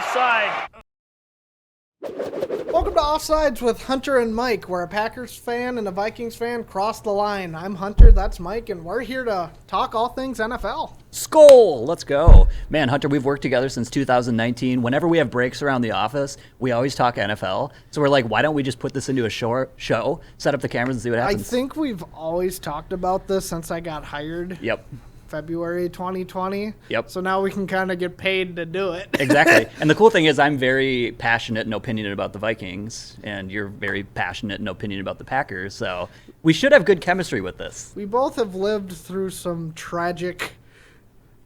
offside. Welcome to Offsides with Hunter and Mike, where a Packers fan and a Vikings fan cross the line. I'm Hunter, that's Mike, and we're here to talk all things NFL. Skol! Let's go. Man, Hunter, we've worked together since 2019. Whenever we have breaks around the office, we always talk NFL. So we're like, why don't we just put this into a show, set up the cameras and see what happens? I think we've always talked about this since I got hired. Yep. February 2020. Yep. So now we can kind of get paid to do it. Exactly. And the cool thing is I'm very passionate and opinionated about the Vikings, and you're very passionate and opinionated about the Packers. So we should have good chemistry with this. We both have lived through some tragic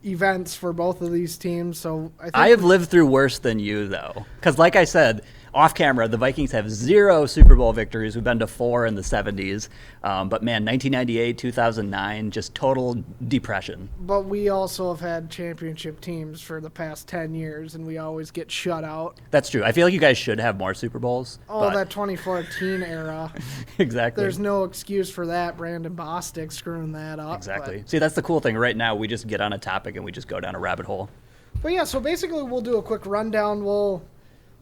events for both of these teams. So I have lived through worse than you, though. Because like I said, off camera, the Vikings have 0 Super Bowl victories. We've been to 4 in the 70s. But man, 1998, 2009, just total depression. But we also have had championship teams for the past 10 years, and we always get shut out. That's true. I feel like you guys should have more Super Bowls. Oh, that 2014 era. Exactly. There's no excuse for that. Brandon Bostic screwing that up. Exactly. See, that's the cool thing. Right now, we just get on a topic and we just go down a rabbit hole. But yeah, so basically we'll do a quick rundown.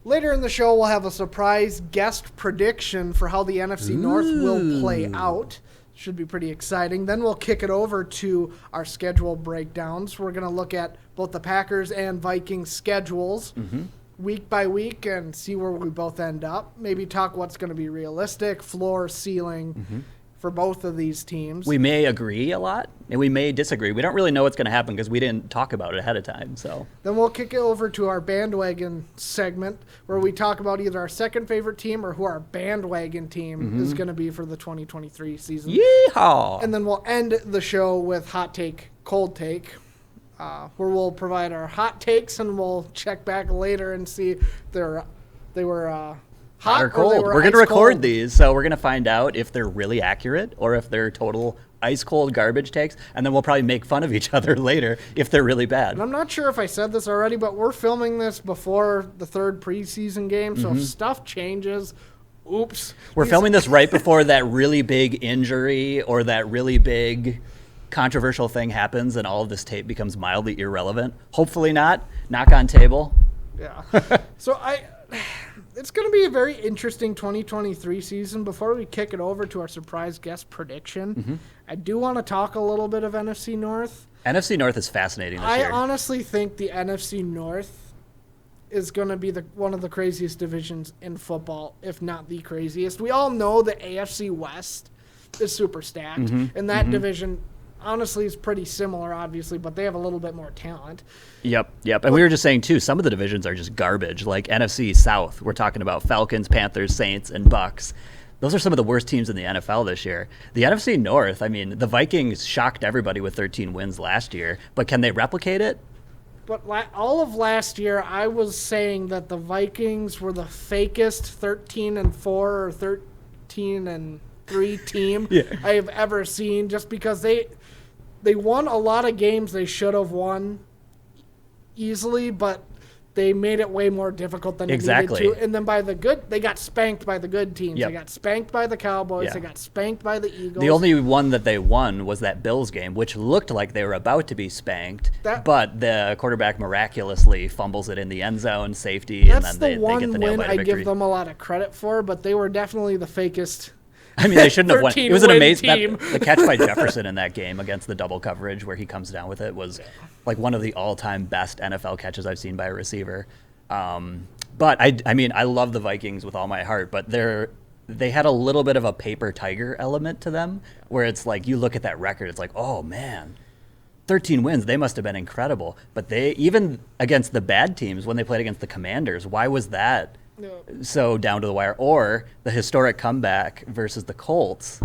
Later in the show, we'll have a surprise guest prediction for how the NFC North will play out. Should be pretty exciting. Then we'll kick it over to our schedule breakdowns. We're going to look at both the Packers and Vikings schedules week by week and see where we both end up. Maybe talk what's going to be realistic, floor, ceiling for both of these teams. We may agree a lot, and we may disagree. We don't really know what's going to happen because we didn't talk about it ahead of time. So then we'll kick it over to our bandwagon segment where we talk about either our second favorite team or who our bandwagon team is going to be for the 2023 season. Yeehaw! And then we'll end the show with hot take, cold take, where we'll provide our hot takes and we'll check back later and see if they were hot or cold. We're going to record these, so we're going to find out if they're really accurate or if they're total ice cold garbage takes, and then we'll probably make fun of each other later if they're really bad. And I'm not sure if I said this already, but we're filming this before the third preseason game, so if stuff changes, oops. We're filming this right before that really big injury or that really big controversial thing happens and all of this tape becomes mildly irrelevant. Hopefully not. Knock on table. Yeah. So it's going to be a very interesting 2023 season. Before we kick it over to our surprise guest prediction, I do want to talk a little bit of NFC North. NFC North is fascinating this year. I honestly think the NFC North is going to be one of the craziest divisions in football, if not the craziest. We all know the AFC West is super stacked, and that division honestly is pretty similar, obviously, but they have a little bit more talent. Yep. And we were just saying, too, some of the divisions are just garbage. Like NFC South, we're talking about Falcons, Panthers, Saints, and Bucks. Those are some of the worst teams in the NFL this year. The NFC North, I mean, the Vikings shocked everybody with 13 wins last year, but can they replicate it? But all of last year, I was saying that the Vikings were the fakest 13-4 or 13-3 team I have ever seen, just because they won a lot of games they should have won easily, but they made it way more difficult than they needed to. And then they got spanked by the good teams. They got spanked by the Cowboys. They got spanked by the Eagles. The only one that they won was that Bills game, which looked like they were about to be spanked, but the quarterback miraculously fumbles it in the end zone, safety, and then they get the nail-biter victory. That's the one win I give them a lot of credit for, but they were definitely the fakest. I mean, they shouldn't have won. It was an amazing team. The catch by Jefferson in that game against the double coverage where he comes down with it was like one of the all-time best NFL catches I've seen by a receiver. But I mean, I love the Vikings with all my heart, but they had a little bit of a paper tiger element to them where it's like you look at that record, it's like, oh man, 13 wins, they must have been incredible. But they, even against the bad teams, when they played against the Commanders, why was that so down to the wire? Or the historic comeback versus the Colts.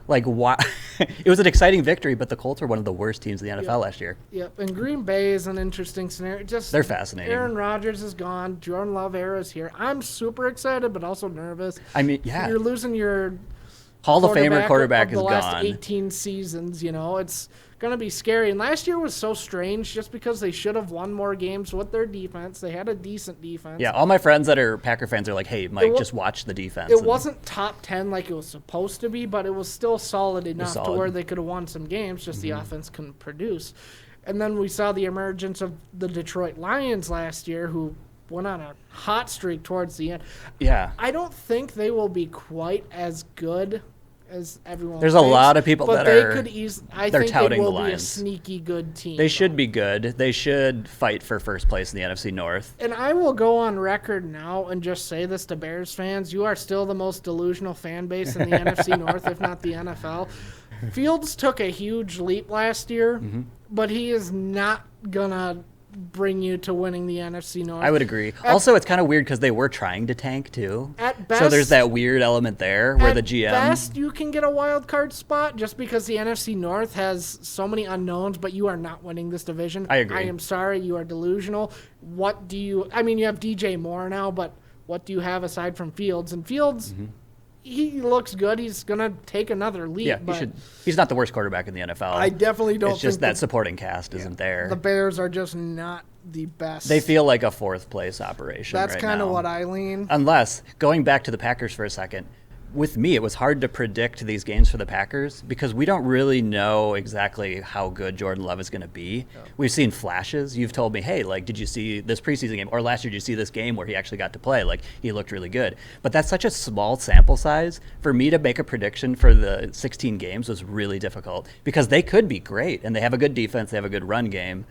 Like, why? It was an exciting victory, but the Colts were one of the worst teams in the NFL last year. And Green Bay is an interesting scenario. They're fascinating. Aaron Rodgers is gone. Jordan Love era is here. I'm super excited, but also nervous. I mean, yeah. You're losing your Hall of Famer quarterback is gone. The last gone. 18 seasons, it's going to be scary. And last year was so strange just because they should have won more games with their defense. They had a decent defense. Yeah, all my friends that are Packer fans are like, hey, Mike, just watch the defense. It wasn't top 10 like it was supposed to be, but it was still solid enough to where they could have won some games, just the offense couldn't produce. And then we saw the emergence of the Detroit Lions last year, who went on a hot streak towards the end. Yeah. I don't think they will be quite as good as everyone There's thinks, a lot of people but that they are could I they're think they touting will the be a Lions. sneaky good team. They should be good. They should fight for first place in the NFC North. And I will go on record now and just say this to Bears fans. You are still the most delusional fan base in the NFC North, if not the NFL. Fields took a huge leap last year, but he is not going to bring you to winning the NFC North. I would agree. Also, it's kind of weird because they were trying to tank too. At best, so there's that weird element there where the GM. At best, you can get a wild card spot just because the NFC North has so many unknowns, but you are not winning this division. I agree. I am sorry, you are delusional. What do you... I mean, you have DJ Moore now, but what do you have aside from Fields? And Fields... He looks good. He's going to take another leap. Yeah, but he's not the worst quarterback in the NFL. I definitely don't It's just think that supporting cast isn't there. the Bears are just not the best. They feel like a fourth place operation. That's right kind of now. what I lean. Unless, going back to the Packers for a second, with me, it was hard to predict these games for the Packers because we don't really know exactly how good Jordan Love is going to be. Yeah. We've seen flashes. You've told me, hey, like, did you see this preseason game? Or last year, did you see this game where he actually got to play? Like, he looked really good. But that's such a small sample size. For me to make a prediction for the 16 games was really difficult because they could be great and they have a good defense, they have a good run game,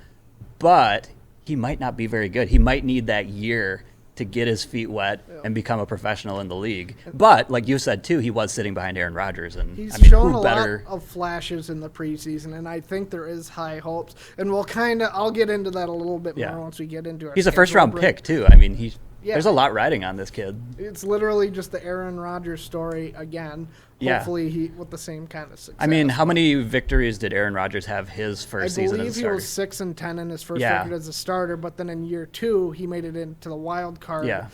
but he might not be very good. He might need that year to get his feet wet and become a professional in the league. But, like you said, too, he was sitting behind Aaron Rodgers. And he's I mean, shown who a better? lot of flashes in the preseason, and I think there is high hopes. And I'll get into that a little bit more once we get into it. He's a first-round pick, too. I mean, there's a lot riding on this kid. It's literally just the Aaron Rodgers story again. Yeah. Hopefully he with the same kind of success. I mean, how many victories did Aaron Rodgers have his first season as a starter? I believe he was 6-10 in his first record as a starter, but then in year 2, he made it into the wild card. Yeah.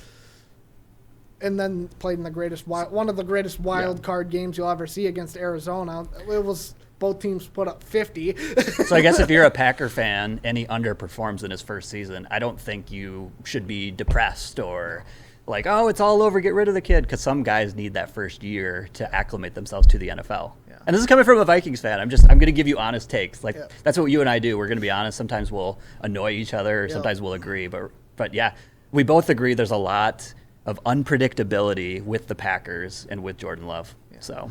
And then played in one of the greatest wild card games you'll ever see against Arizona. It was both teams put up 50. So I guess if you're a Packer fan and he underperforms in his first season, I don't think you should be depressed or like, oh, it's all over, get rid of the kid, because some guys need that first year to acclimate themselves to the NFL. Yeah. And this is coming from a Vikings fan. I'm going to give you honest takes. Like that's what you and I do. We're going to be honest. Sometimes we'll annoy each other, or sometimes we'll agree. But yeah, we both agree there's a lot of unpredictability with the Packers and with Jordan Love. Yeah. So,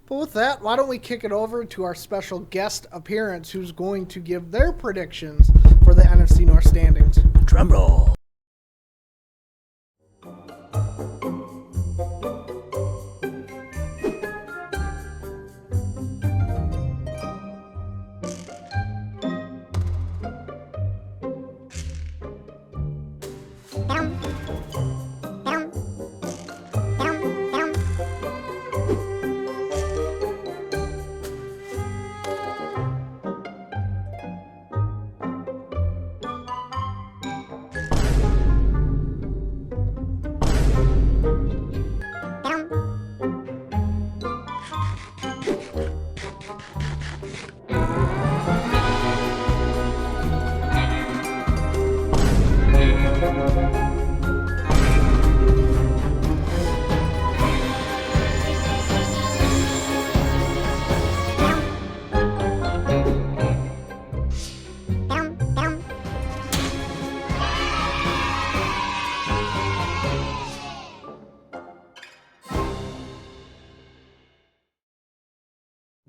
but with that, why don't we kick it over to our special guest appearance who's going to give their predictions for the NFC North standings. Drum roll.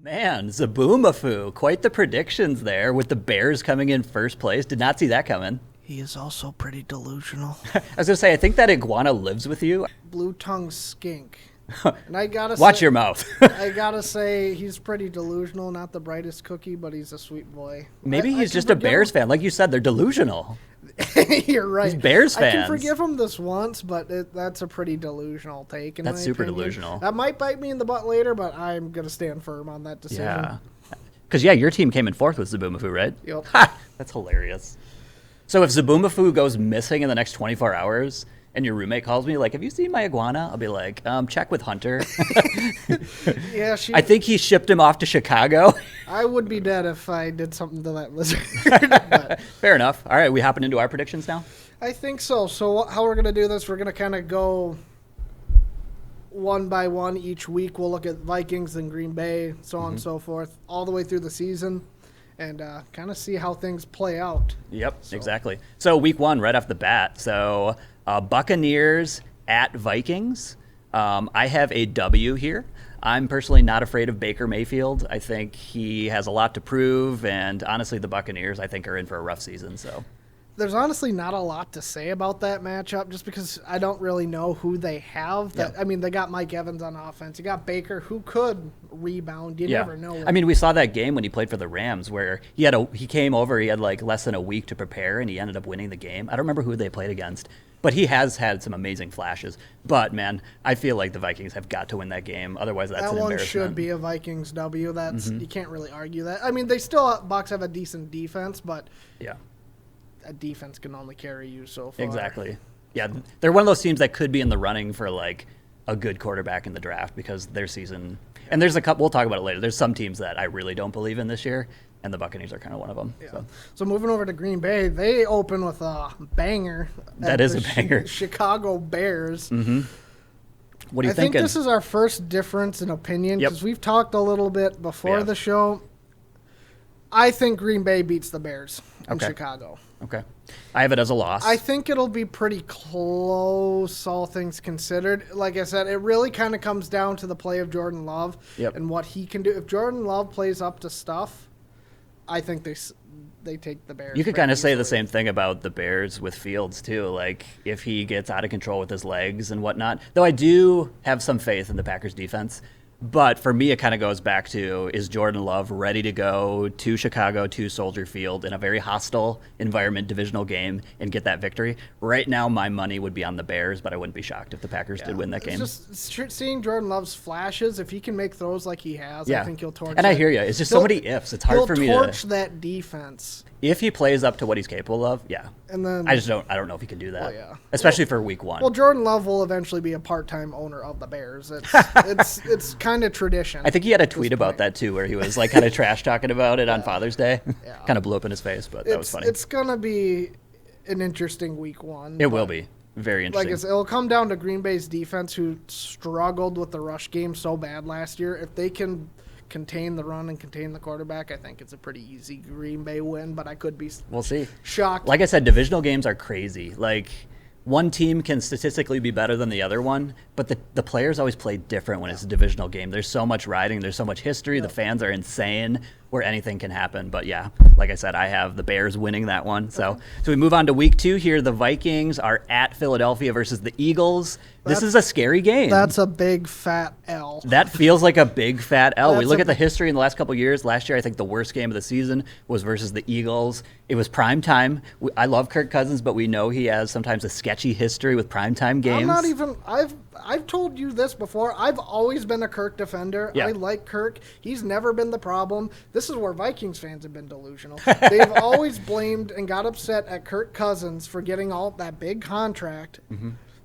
Man, Zaboomafoo, quite the predictions there with the Bears coming in first place. Did not see that coming. He is also pretty delusional. I was going to say, I think that iguana lives with you. Blue-tongued skink. And I gotta Watch your mouth. I gotta say, he's pretty delusional. Not the brightest cookie, but he's a sweet boy. Maybe he's just a Bears fan. Like you said, they're delusional. You're right. He's Bears fans. I can forgive him this once, but that's a pretty delusional take. That's super delusional. That might bite me in the butt later, but I'm going to stand firm on that decision. Yeah. Because, your team came in fourth with Zaboomafoo, right? Yep. Ha! That's hilarious. So if Zaboomafoo goes missing in the next 24 hours and your roommate calls me, like, have you seen my iguana? I'll be like, check with Hunter. Yeah, I think he shipped him off to Chicago. I would be dead if I did something to that lizard. Fair enough. All right, we hopping into our predictions now? I think so. So how we're going to do this, we're going to kind of go one by one each week. We'll look at Vikings and Green Bay, so on and so forth, all the way through the season. and kind of see how things play out. Yep, exactly. So week 1, right off the bat. So Buccaneers at Vikings. I have a W here. I'm personally not afraid of Baker Mayfield. I think he has a lot to prove, and honestly, the Buccaneers, I think, are in for a rough season. So there's honestly not a lot to say about that matchup just because I don't really know who they have. I mean, they got Mike Evans on offense. You got Baker, who could rebound. You never know. I mean, we saw that game when he played for the Rams where he came over, he had like less than a week to prepare, and he ended up winning the game. I don't remember who they played against, but he has had some amazing flashes. But, man, I feel like the Vikings have got to win that game. Otherwise, that's an embarrassment. That one should be a Vikings W. You can't really argue that. I mean, Bucs have a decent defense, but a defense can only carry you so far. Exactly. Yeah, they're one of those teams that could be in the running for like a good quarterback in the draft because their season. And there's a couple. We'll talk about it later. There's some teams that I really don't believe in this year, and the Buccaneers are kind of one of them. Yeah. So moving over to Green Bay, they open with a banger. That is a banger. Chicago Bears. Mm-hmm. What do you think? I think this is our first difference in opinion because we've talked a little bit before the show. I think Green Bay beats the Bears in Chicago. Okay. I have it as a loss. I think it'll be pretty close, all things considered. Like I said, it really kind of comes down to the play of Jordan Love and what he can do. If Jordan Love plays up to stuff, I think they take the Bears. You could kind of say the same thing about the Bears with Fields, too. Like, if he gets out of control with his legs and whatnot. Though I do have some faith in the Packers' defense. But for me, it kind of goes back to, is Jordan Love ready to go to Chicago, to Soldier Field in a very hostile environment, divisional game, and get that victory? Right now, my money would be on the Bears, but I wouldn't be shocked if the Packers did win that game. It's just seeing Jordan Love's flashes. If he can make throws like he has, I think he'll torch. And I hear you. It's just so many ifs. It's hard for me to torch that defense. If he plays up to what he's capable of, And then I don't know if he can do that. Especially for week 1. Well, Jordan Love will eventually be a part-time owner of the Bears. It's kind of tradition. I think he had a tweet about that too, where he was like kind of trash talking about it on Father's Day. Kind of blew up in his face, but that was funny. It's gonna be an interesting week 1. It will be very interesting. Like I said, it'll come down to Green Bay's defense, who struggled with the rush game so bad last year. If they can contain the run and contain the quarterback, I think it's a pretty easy Green Bay win, but I could be shocked. Like I said, divisional games are crazy. Like, one team can statistically be better than the other one, but the players always play different when it's a divisional game. There's so much riding. There's so much history. The fans are insane where anything can happen. But, like I said, I have the Bears winning that one. So we move on to week 2 here. The Vikings are at Philadelphia versus the Eagles. This is a scary game. That's a big, fat L. That feels like a big, fat L. We look at the history in the last couple of years. Last year, I think the worst game of the season was versus the Eagles. It was prime time. I love Kirk Cousins, but we know he has sometimes a sketchy history with primetime games. I've told you this before. I've always been a Kirk defender. I like Kirk. He's never been the problem. This is where Vikings fans have been delusional. They've always blamed and got upset at Kirk Cousins for getting all that big contract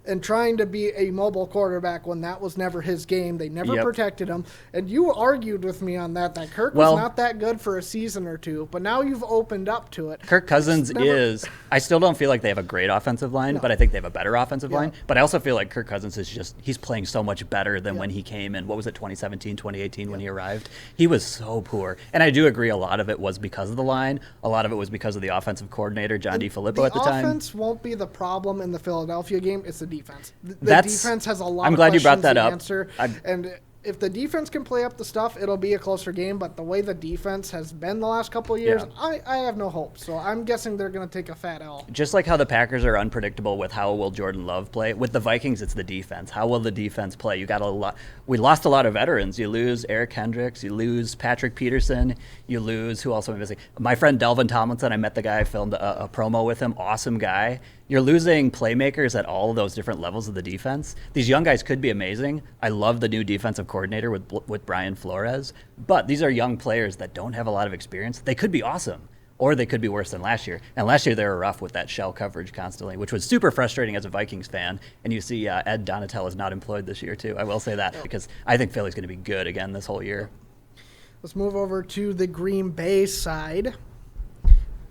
and trying to be a mobile quarterback when that was never his game. They never protected him. And you argued with me on that Kirk was not that good for a season or two, but now you've opened up to it. Kirk Cousins I still don't feel like they have a great offensive line, but I think they have a better offensive line. But I also feel like Kirk Cousins he's playing so much better than when he came in. What was it, 2017, 2018 when he arrived? He was so poor. And I do agree a lot of it was because of the line. A lot of it was because of the offensive coordinator, John DeFilippo, at the time. The offense won't be the problem in the Philadelphia game. It's the defense. The defense has a lot I'm of glad questions you brought that to up. Answer. And if the defense can play up the stuff, it'll be a closer game. But the way the defense has been the last couple of years, I have no hope. So I'm guessing they're going to take a fat L. Just like how the Packers are unpredictable with how will Jordan Love play, with the Vikings, it's the defense. How will the defense play? You got a lot. We lost a lot of veterans. You lose Eric Hendricks. You lose Patrick Peterson. You lose, who else am I missing? My friend Delvin Tomlinson. I met the guy. I filmed a promo with him. Awesome guy. You're losing playmakers at all of those different levels of the defense. These young guys could be amazing. I love the new defensive coordinator with Brian Flores, but these are young players that don't have a lot of experience. They could be awesome, or they could be worse than last year. And last year they were rough with that shell coverage constantly, which was super frustrating as a Vikings fan. And you see Ed Donatel is not employed this year too. I will say that because I think Philly's going to be good again this whole year. Let's move over to the Green Bay side.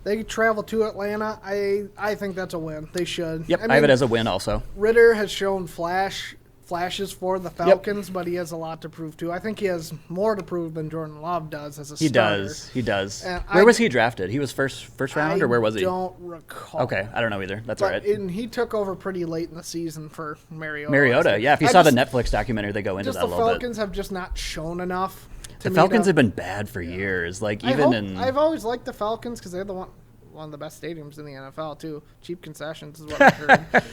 They travel to Atlanta. I think that's a win. They should. Yep, I have it as a win also. Ritter has shown flashes flashes for the Falcons, but he has a lot to prove too. I think he has more to prove than Jordan Love does as a starter. He does. And Where was he drafted? He was first round, or where was he? I don't recall. Okay, I don't know either. That's all right. And he took over pretty late in the season for Mariota. Yeah. If you saw the Netflix documentary, they go into that a little bit. The Falcons have just not shown enough. The Falcons have been bad for years. Like I've always liked the Falcons because they're one of the best stadiums in the NFL too. Cheap concessions is what I've heard.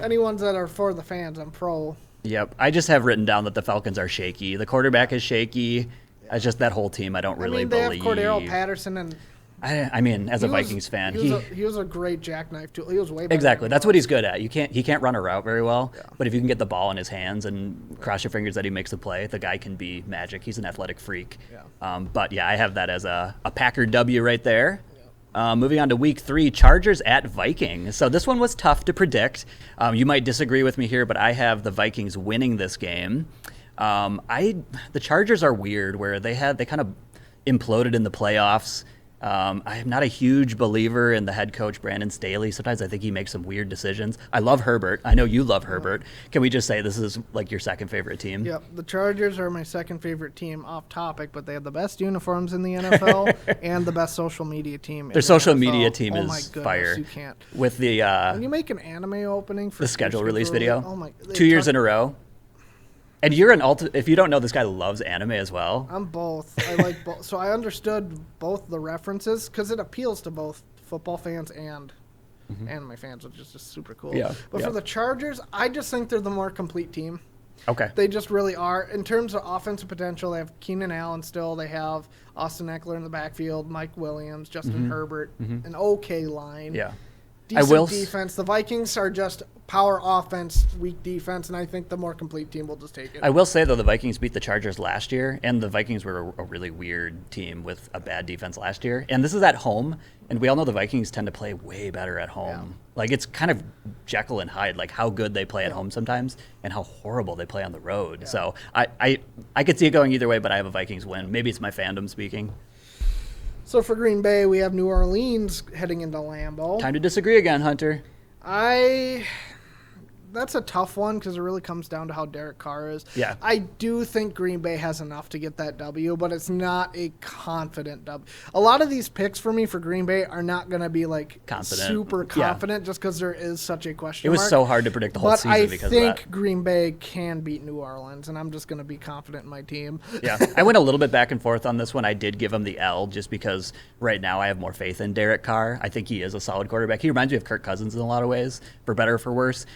Any ones that are for the fans, I'm pro. Yep. I just have written down that the Falcons are shaky. The quarterback is shaky. It's just that whole team I don't really believe. They have Cordero Patterson and I mean, as a Vikings fan, he was a great jackknife too. He was way better. Exactly. That's what he's good at. He can't run a route very well, but if you can get the ball in his hands and cross your fingers that he makes the play, the guy can be magic. He's an athletic freak. Yeah. But yeah, I have that as a Packer W right there. Moving on to week 3, Chargers at Vikings. So this one was tough to predict. You might disagree with me here, but I have the Vikings winning this game. The Chargers are weird where they kind of imploded in the playoffs. I am not a huge believer in the head coach, Brandon Staley. Sometimes I think he makes some weird decisions. I love Herbert. I know you love Herbert. Can we just say this is like your second favorite team? Yep. The Chargers are my second favorite team off topic, but they have the best uniforms in the NFL and the best social media team. Their social media team is fire. You can't. With the when you make an anime opening for the schedule release video, 2 years in a row. And you're if you don't know, this guy loves anime as well. I'm both. I like both. So I understood both the references because it appeals to both football fans and anime fans, which is just super cool. Yeah. But for the Chargers, I just think they're the more complete team. Okay. They just really are. In terms of offensive potential, they have Keenan Allen still. They have Austin Eckler in the backfield, Mike Williams, Justin Herbert, an okay line. Yeah. Decent defense. The Vikings are just power offense, weak defense, and I think the more complete team will just take it. I will say, though, the Vikings beat the Chargers last year, and the Vikings were a really weird team with a bad defense last year. And this is at home, and we all know the Vikings tend to play way better at home. Yeah. Like, it's kind of Jekyll and Hyde, like how good they play at home sometimes and how horrible they play on the road. Yeah. So I could see it going either way, but I have a Vikings win. Maybe it's my fandom speaking. So for Green Bay, we have New Orleans heading into Lambeau. Time to disagree again, Hunter. That's a tough one because it really comes down to how Derek Carr is. Yeah. I do think Green Bay has enough to get that W, but it's not a confident W. A lot of these picks for me for Green Bay are not going to be like super confident just because there is such a question mark. It was so hard to predict the whole season because of that. I think Green Bay can beat New Orleans, and I'm just going to be confident in my team. Yeah. I went a little bit back and forth on this one. I did give him the L just because right now I have more faith in Derek Carr. I think he is a solid quarterback. He reminds me of Kirk Cousins in a lot of ways, for better or for worse.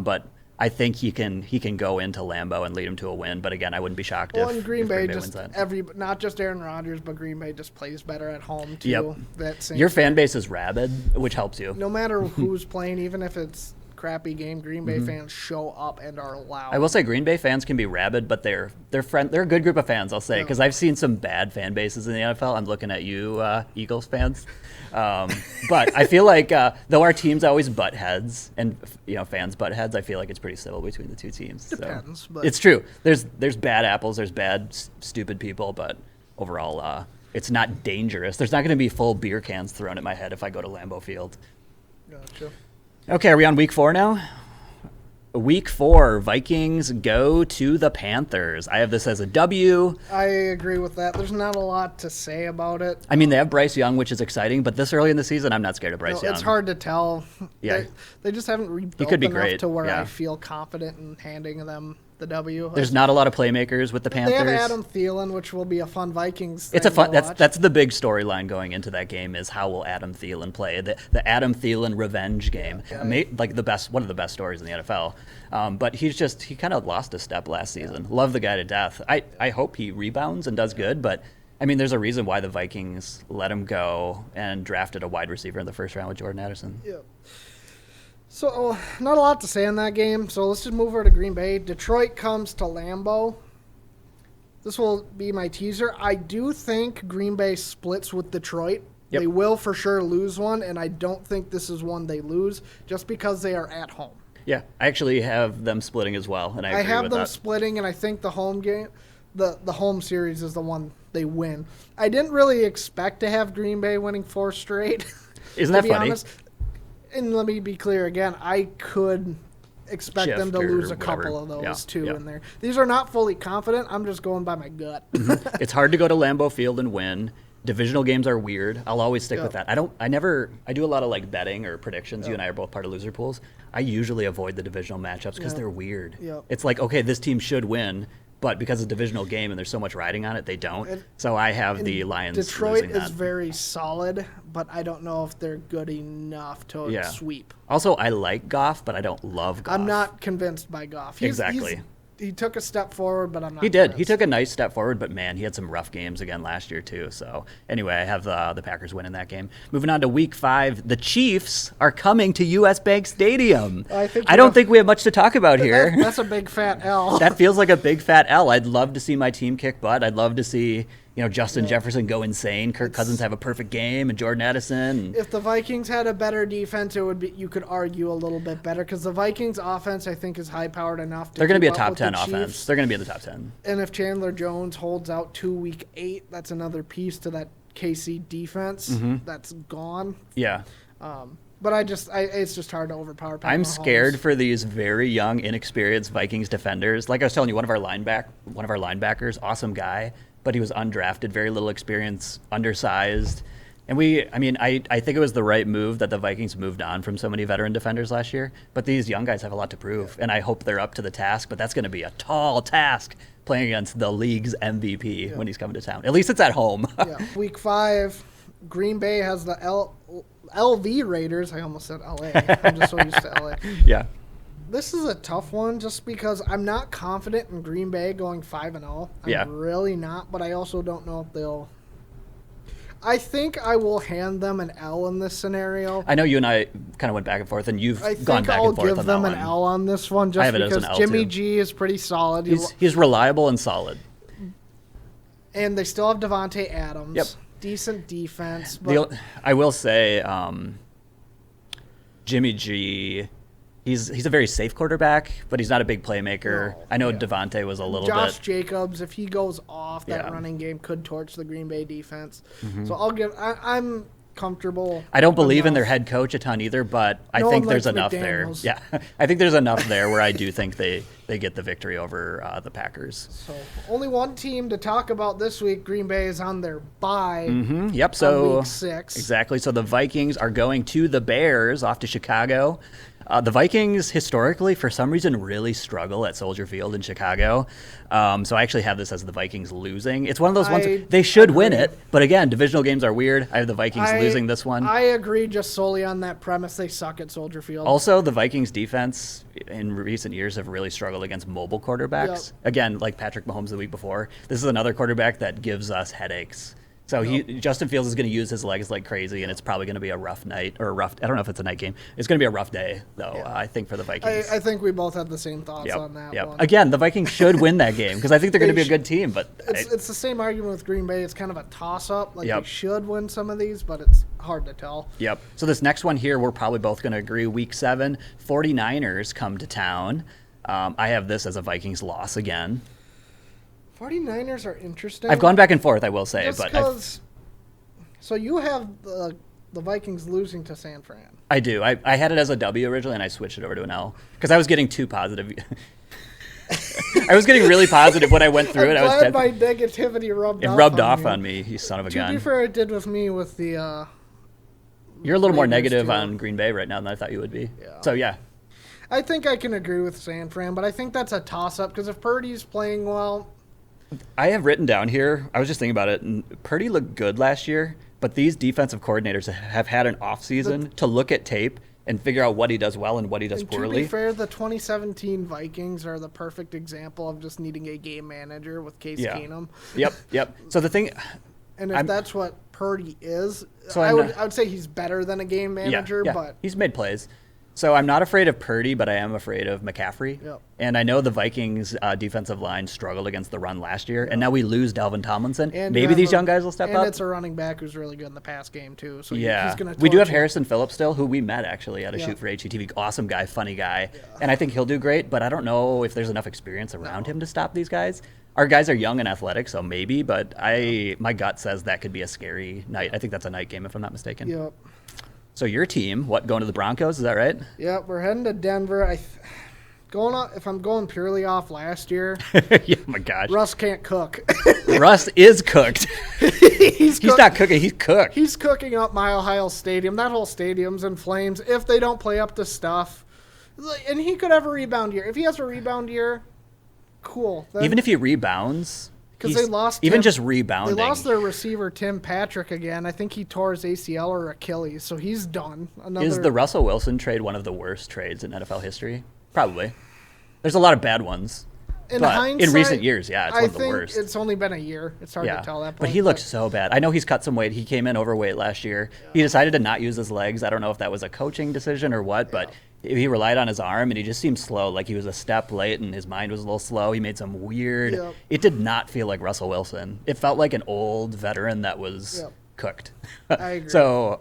But I think he can go into Lambeau and lead him to a win. But again, I wouldn't be shocked if Green Bay wins that. Not just Aaron Rodgers, but Green Bay just plays better at home too. Yep. Your fan base is rabid, which helps you. No matter who's playing, even if it's crappy game, Green Bay fans show up and are loud. I will say Green Bay fans can be rabid, but they're a good group of fans, I'll say, because I've seen some bad fan bases in the NFL. I'm looking at you, Eagles fans. But I feel like though our teams always butt heads and fans butt heads, I feel like it's pretty civil between the two teams. Depends, but it's true. There's bad apples, there's bad stupid people, but overall it's not dangerous. There's not going to be full beer cans thrown at my head if I go to Lambeau Field. Gotcha. Okay, are we on week 4 now? Week 4, Vikings go to the Panthers. I have this as a W. I agree with that. There's not a lot to say about it. I mean, they have Bryce Young, which is exciting, but this early in the season, I'm not scared of Bryce Young. It's hard to tell. Yeah. They just haven't rebuilt enough to where I feel confident in handing them the W. There's not a lot of playmakers with the Panthers. They have Adam Thielen, which will be a fun Vikings thing. It's a fun. That's the big storyline going into that game is how will Adam Thielen play the Adam Thielen revenge game. Yeah. Like one of the best stories in the NFL. But he kind of lost a step last season. Love the guy to death. I hope he rebounds and does good, but I mean, there's a reason why the Vikings let him go and drafted a wide receiver in the first round with Jordan Addison. Yeah. So, not a lot to say in that game, so let's just move over to Green Bay. Detroit comes to Lambeau. This will be my teaser. I do think Green Bay splits with Detroit. Yep. They will for sure lose one, and I don't think this is one they lose just because they are at home. Yeah, I actually have them splitting as well, and I agree with that. I have them splitting, and I think the home game, the home series is the one they win. I didn't really expect to have Green Bay winning 4 straight. Isn't that funny? Honest. And let me be clear again, I could expect them to shift or lose a couple whatever. of those Yeah. in there. These are not fully confident. I'm just going by my gut. It's hard to go to Lambeau Field and win. Divisional games are weird. I'll always stick with that. I do a lot of like betting or predictions. You and I are both part of loser pools. I usually avoid the divisional matchups because they're weird. Yep. It's like, okay, this team should win, but because it's a divisional game and there's so much riding on it, they don't. So I have the Lions Detroit losing is that. very solid, but I don't know if they're good enough to sweep. Also, I like Goff, but I don't love Goff. I'm not convinced by Goff. Exactly. He took a step forward, but I'm not He did. convinced. He took a nice step forward, but man, he had some rough games again last year too. So anyway, I have the Packers winning that game. Moving on to Week 5, the Chiefs are coming to U.S. Bank Stadium. I don't think we have much to talk about here. That's a big fat L. That feels like a big fat L. I'd love to see my team kick butt. I'd love to see Justin Jefferson go insane. Kirk Cousins have a perfect game, and Jordan Addison. If the Vikings had a better defense, it would be. You could argue a little bit better because the Vikings' offense, I think, is high-powered enough. They're going to be a keep up top with 10 the offense. Chiefs. They're going to be in the top 10. And if Chandler Jones holds out to Week 8, that's another piece to that KC defense that's gone. Yeah. But it's just hard to overpower Patrick I'm Mahomes. scared for these very young, inexperienced Vikings defenders. Like I was telling you, one of our linebackers, awesome guy, but he was undrafted, very little experience, undersized. And I think it was the right move that the Vikings moved on from so many veteran defenders last year. But these young guys have a lot to prove, and I hope they're up to the task. But that's going to be a tall task playing against the league's MVP when he's coming to town. At least it's at home. Week 5, Green Bay has the LV Raiders. I almost said LA. I'm just so used to LA. Yeah. This is a tough one just because I'm not confident in Green Bay going 5-0. I'm really not, but I also don't know if they'll. I think I will hand them an L in this scenario. I know you and I kind of went back and forth, and you've gone back I'll and forth on that give them one. an L on this one just because Jimmy G is pretty solid. He's reliable and solid. And they still have Devontae Adams. Yep. Decent defense. But I will say Jimmy G, he's a very safe quarterback, but he's not a big playmaker. I know Devontae was a little Josh bit. Jacobs, if he goes off, that running game could torch the Green Bay defense. So I'm comfortable. I don't believe in their head coach a ton either, but I think there's enough McDaniels. there. Yeah, I think there's enough there where I do think they get the victory over the Packers. So only one team to talk about this week. Green Bay is on their bye. Yep. So Week 6. Exactly. So the Vikings are going to the Bears off to Chicago. The Vikings historically, for some reason, really struggle at Soldier Field in Chicago. So I actually have this as the Vikings losing. It's one of those ones they should win it, but again, divisional games are weird. I have the Vikings losing this one. I agree just solely on that premise. They suck at Soldier Field. Also, the Vikings defense in recent years have really struggled against mobile quarterbacks. Again, like Patrick Mahomes the week before. This is another quarterback that gives us headaches. So Justin Fields is going to use his legs like crazy, and it's probably going to be a rough night I don't know if it's a night game. It's going to be a rough day, though. I think for the Vikings. I think we both had the same thoughts on that one. Again, the Vikings should win that game because I think they're going to be a good team. But it's the same argument with Green Bay. It's kind of a toss-up. Like they should win some of these, but it's hard to tell. Yep. So this next one here, we're probably both going to agree. Week 7, 49ers come to town. I have this as a Vikings loss again. 49ers are interesting. I've gone back and forth, I will say. So you have the Vikings losing to San Fran. I do. I had it as a W originally, and I switched it over to an L because I was getting too positive. I was getting really positive when I went through it. I'm glad my negativity rubbed off on me, you son of a gun. To be fair, it did with me with the... You're a little more negative on Green Bay right now than I thought you would be. Yeah. So, yeah. I think I can agree with San Fran, but I think that's a toss-up because if Purdy's playing well... I have written down here, I was just thinking about it, and Purdy looked good last year, but these defensive coordinators have had an offseason to look at tape and figure out what he does well and what he does poorly. To be fair, the 2017 Vikings are the perfect example of just needing a game manager with Case Keenum. Yep. So the thing... And if that's what Purdy is, so I would say he's better than a game manager, but... He's made plays. So I'm not afraid of Purdy, but I am afraid of McCaffrey. Yep. And I know the Vikings defensive line struggled against the run last year, and now we lose Dalvin Tomlinson. And maybe these young guys will step up. And it's a running back who's really good in the pass game, too. So he's going to we do have Harrison Phillips still, who we met actually at a shoot for HGTV. Awesome guy, funny guy. Yeah. And I think he'll do great, but I don't know if there's enough experience around him to stop these guys. Our guys are young and athletic, so maybe, but my gut says that could be a scary night. I think that's a night game if I'm not mistaken. Yep. So your team, going to the Broncos? Is that right? Yep, we're heading to Denver. if I'm going purely off last year, Oh my gosh. Russ can't cook. Russ is cooked. He's not cooking. He's cooked. He's cooking up Mile High Stadium. That whole stadium's in flames if they don't play up to stuff. And he could have a rebound year. If he has a rebound year, cool. Then, even if he rebounds, because they lost even Tim, just rebounding. They lost their receiver Tim Patrick again. I think he tore his ACL or Achilles, so he's done. Is the Russell Wilson trade one of the worst trades in NFL history? Probably. There's a lot of bad ones. In hindsight, in recent years, yeah, it's one of the worst. I think it's only been a year. It's hard to tell that point. But he looks so bad. I know he's cut some weight. He came in overweight last year. Yeah. He decided to not use his legs. I don't know if that was a coaching decision or what, but he relied on his arm, and he just seemed slow, like he was a step late, and his mind was a little slow. He made some weird – It did not feel like Russell Wilson. It felt like an old veteran that was cooked. I agree. So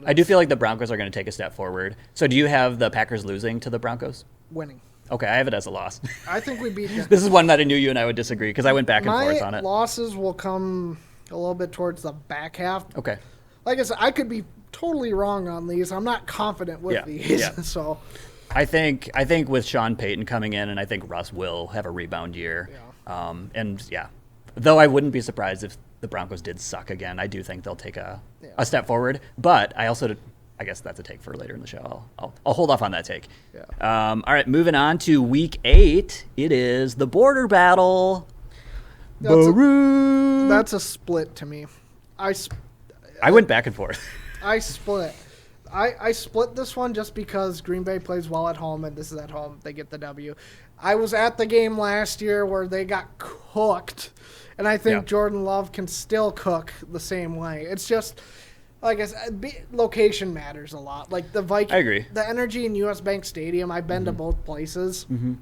I do feel like the Broncos are going to take a step forward. So do you have the Packers losing to the Broncos? Winning. Okay, I have it as a loss. I think we beat them. This is one that I knew you and I would disagree because I went back and forth on it. My losses will come a little bit towards the back half. Okay. Like I said, I could be totally wrong on these. I'm not confident with these. Yeah. So I think with Sean Payton coming in, and I think Russ will have a rebound year. Yeah. Though I wouldn't be surprised if the Broncos did suck again. I do think they'll take a step forward. But I guess that's a take for later in the show. I'll hold off on that take. Yeah. All right, moving on to Week 8. It is the border battle. That's a split to me. I went back and forth. I split. I split this one just because Green Bay plays well at home, and this is at home. They get the W. I was at the game last year where they got cooked, and I think Jordan Love can still cook the same way. It's just... Like I said, location matters a lot. Like the Vikings, I agree. The energy in US Bank Stadium, I've been to both places. Mm-hmm.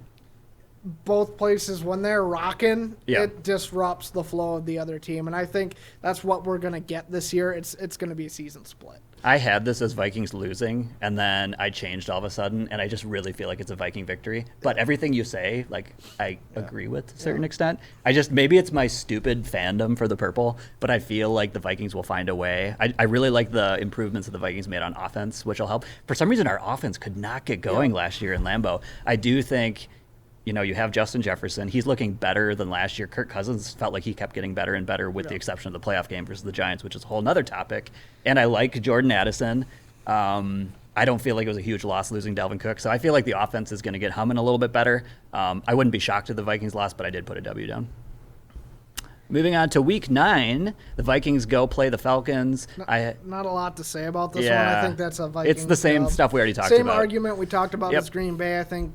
Both places, when they're rocking, it disrupts the flow of the other team. And I think that's what we're going to get this year. It's going to be a season split. I had this as Vikings losing, and then I changed all of a sudden, and I just really feel like it's a Viking victory. But everything you say, like, I agree with to a certain extent. Maybe it's my stupid fandom for the purple, but I feel like the Vikings will find a way. I really like the improvements that the Vikings made on offense, which will help. For some reason, our offense could not get going last year in Lambeau. I do think... you have Justin Jefferson. He's looking better than last year. Kirk Cousins felt like he kept getting better and better with the exception of the playoff game versus the Giants, which is a whole nother topic. And I like Jordan Addison. I don't feel like it was a huge loss losing Dalvin Cook. So I feel like the offense is going to get humming a little bit better. I wouldn't be shocked if the Vikings lost, but I did put a W down. Moving on to Week 9, the Vikings go play the Falcons. Not a lot to say about this one. I think that's a Vikings. It's the same stuff we already talked about. Same argument we talked about with Green Bay. I think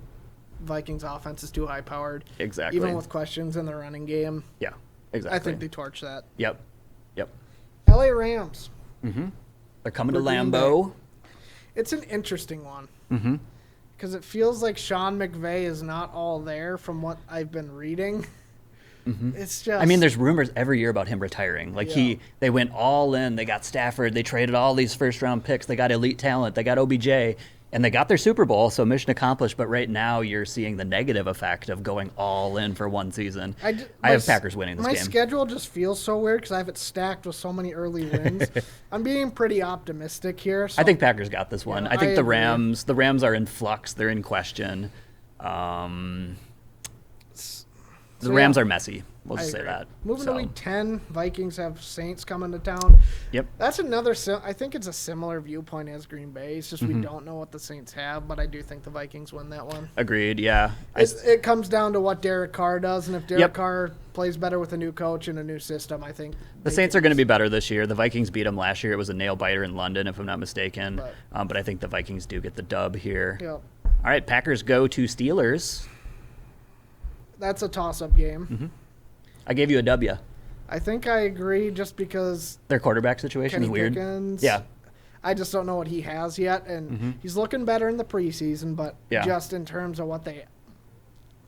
Vikings offense is too high-powered. Exactly. Even with questions in the running game. Yeah, exactly. I think they torch that. Yep. LA Rams. Mm-hmm. They're coming to Lambeau. It's an interesting one. Mm-hmm. Because it feels like Sean McVay is not all there from what I've been reading. Mm-hmm. It's just... there's rumors every year about him retiring. Like they went all in. They got Stafford. They traded all these first-round picks. They got elite talent. They got OBJ. And they got their Super Bowl, so mission accomplished. But right now, you're seeing the negative effect of going all in for one season. I have Packers winning this game. My schedule just feels so weird because I have it stacked with so many early wins. I'm being pretty optimistic here. So. I think Packers got this one. I think the Rams are in flux. They're in question. The Rams are messy. We'll just say that. Moving to Week 10, Vikings have Saints coming to town. Yep. That's another – I think it's a similar viewpoint as Green Bay. It's just we don't know what the Saints have, but I do think the Vikings win that one. Agreed, yeah. It comes down to what Derek Carr does, and if Derek Carr plays better with a new coach and a new system, I think – The Saints are going to be better this year. The Vikings beat them last year. It was a nail-biter in London, if I'm not mistaken. But I think the Vikings do get the dub here. Yep. All right, Packers go to Steelers. That's a toss-up game. Mm-hmm. I gave you a W. I think I agree just because their quarterback situation Kenny is weird. Pickens, yeah. I just don't know what he has yet, and he's looking better in the preseason, but just in terms of what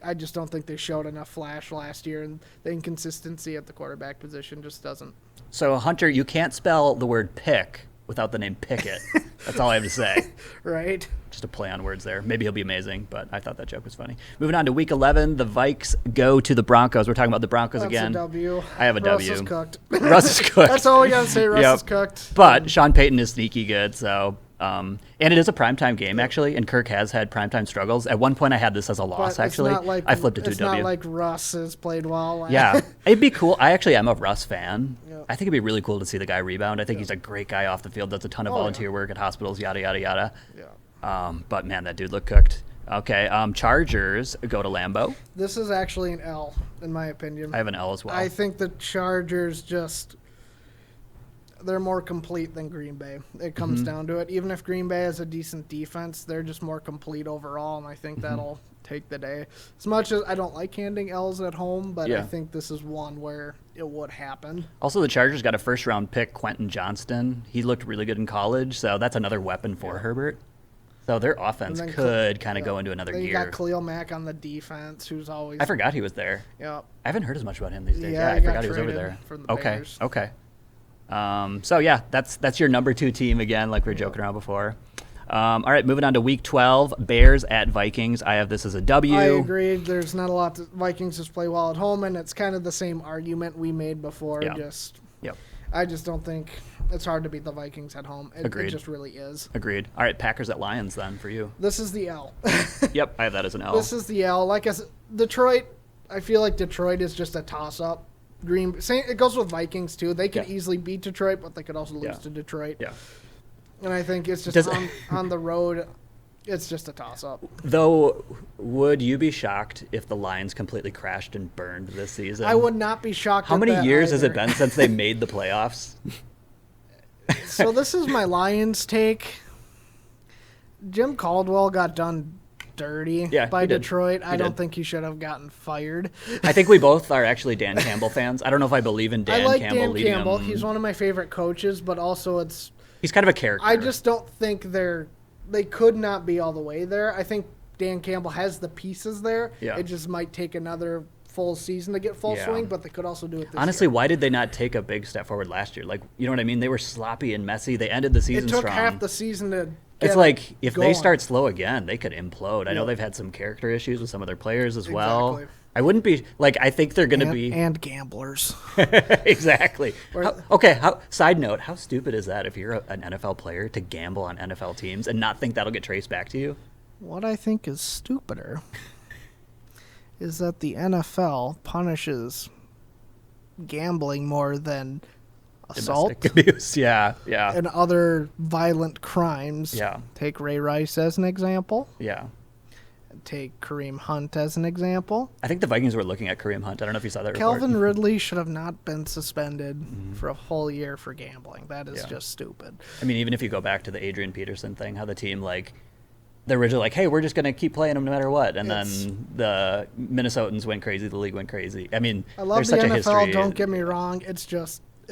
I just don't think they showed enough flash last year, and the inconsistency at the quarterback position just doesn't. So, Hunter, you can't spell the word pick without the name Pickett. That's all I have to say. Right. Just a play on words there. Maybe he'll be amazing, but I thought that joke was funny. Moving on to Week 11, the Vikes go to the Broncos. We're talking about the Broncos again. That's a W. I have a W. Russ is cooked. Russ is cooked. That's all we got to say. Russ is cooked. But Sean Payton is sneaky good, so And it is a primetime game, actually, and Kirk has had primetime struggles. At one point, I had this as a loss, But actually. I flipped it to It's W. not like Russ has played well. Yeah, it'd be cool. I actually am a Russ fan. Yeah. I think it'd be really cool to see the guy rebound. I think he's a great guy off the field, does a ton of volunteer work at hospitals, yada, yada, yada. Yeah. But, man, that dude looked cooked. Okay, Chargers go to Lambeau. This is actually an L, in my opinion. I have an L as well. I think the Chargers they're more complete than Green Bay. It comes down to it. Even if Green Bay has a decent defense, they're just more complete overall, and I think that'll take the day. As much as I don't like handing L's at home, but I think this is one where it would happen. Also, the Chargers got a first-round pick, Quentin Johnston. He looked really good in college, so that's another weapon for Herbert. So their offense could kind of go into another then gear. You got Khalil Mack on the defense, who's always... I forgot he was there. Yep. I haven't heard as much about him these days. Yeah, I forgot he was over there. from the Bears. Okay. So, yeah, that's your number 2 team again, like we were joking around before. All right, moving on to Week 12, Bears at Vikings. I have this as a W. I agree. There's not a lot. Vikings just play well at home, and it's kind of the same argument we made before. I just don't think it's hard to beat the Vikings at home. It just really is. Agreed. All right, Packers at Lions then for you. This is the L. Yep, I have that as an L. This is the L. Like I said, Detroit, I feel like Detroit is just a toss-up. It goes with Vikings, too. They could easily beat Detroit, but they could also lose to Detroit. Yeah. And I think it's just on the road, it's just a toss-up. Though, would you be shocked if the Lions completely crashed and burned this season? I would not be shocked. How many years has it been since they made the playoffs? So this is my Lions take. Jim Caldwell got done dirty by Detroit. I don't think he should have gotten fired. I think we both are actually Dan Campbell fans. I don't know if I believe in Dan Campbell Dan leading Campbell. them. He's one of my favorite coaches, but also he's kind of a character. I just don't think they could not be all the way there. I think Dan Campbell has the pieces there. Yeah. It just might take another full season to get full swing, but they could also do it this Honestly, year. why did they not take a big step forward last year? Like, you know what I mean? They were sloppy and messy. They ended the season strong. It took half the season to It's like, if they start slow again, they could implode. I know they've had some character issues with some of their players as well. Exactly. I wouldn't be, I think they're going to be... And gamblers. Exactly. Side note, how stupid is that if you're an NFL player to gamble on NFL teams and not think that'll get traced back to you? What I think is stupider is that the NFL punishes gambling more than assault, domestic abuse, and other violent crimes. Yeah. Take Ray Rice as an example. Yeah. Take Kareem Hunt as an example. I think the Vikings were looking at Kareem Hunt. I don't know if you saw that Calvin report. Ridley should have not been suspended for a full year for gambling. That is just stupid. I mean, even if you go back to the Adrian Peterson thing, how the team, they're originally like, hey, we're just going to keep playing them no matter what. And then the Minnesotans went crazy. The league went crazy. I mean, I love there's the such NFL, a history. don't get me wrong. It's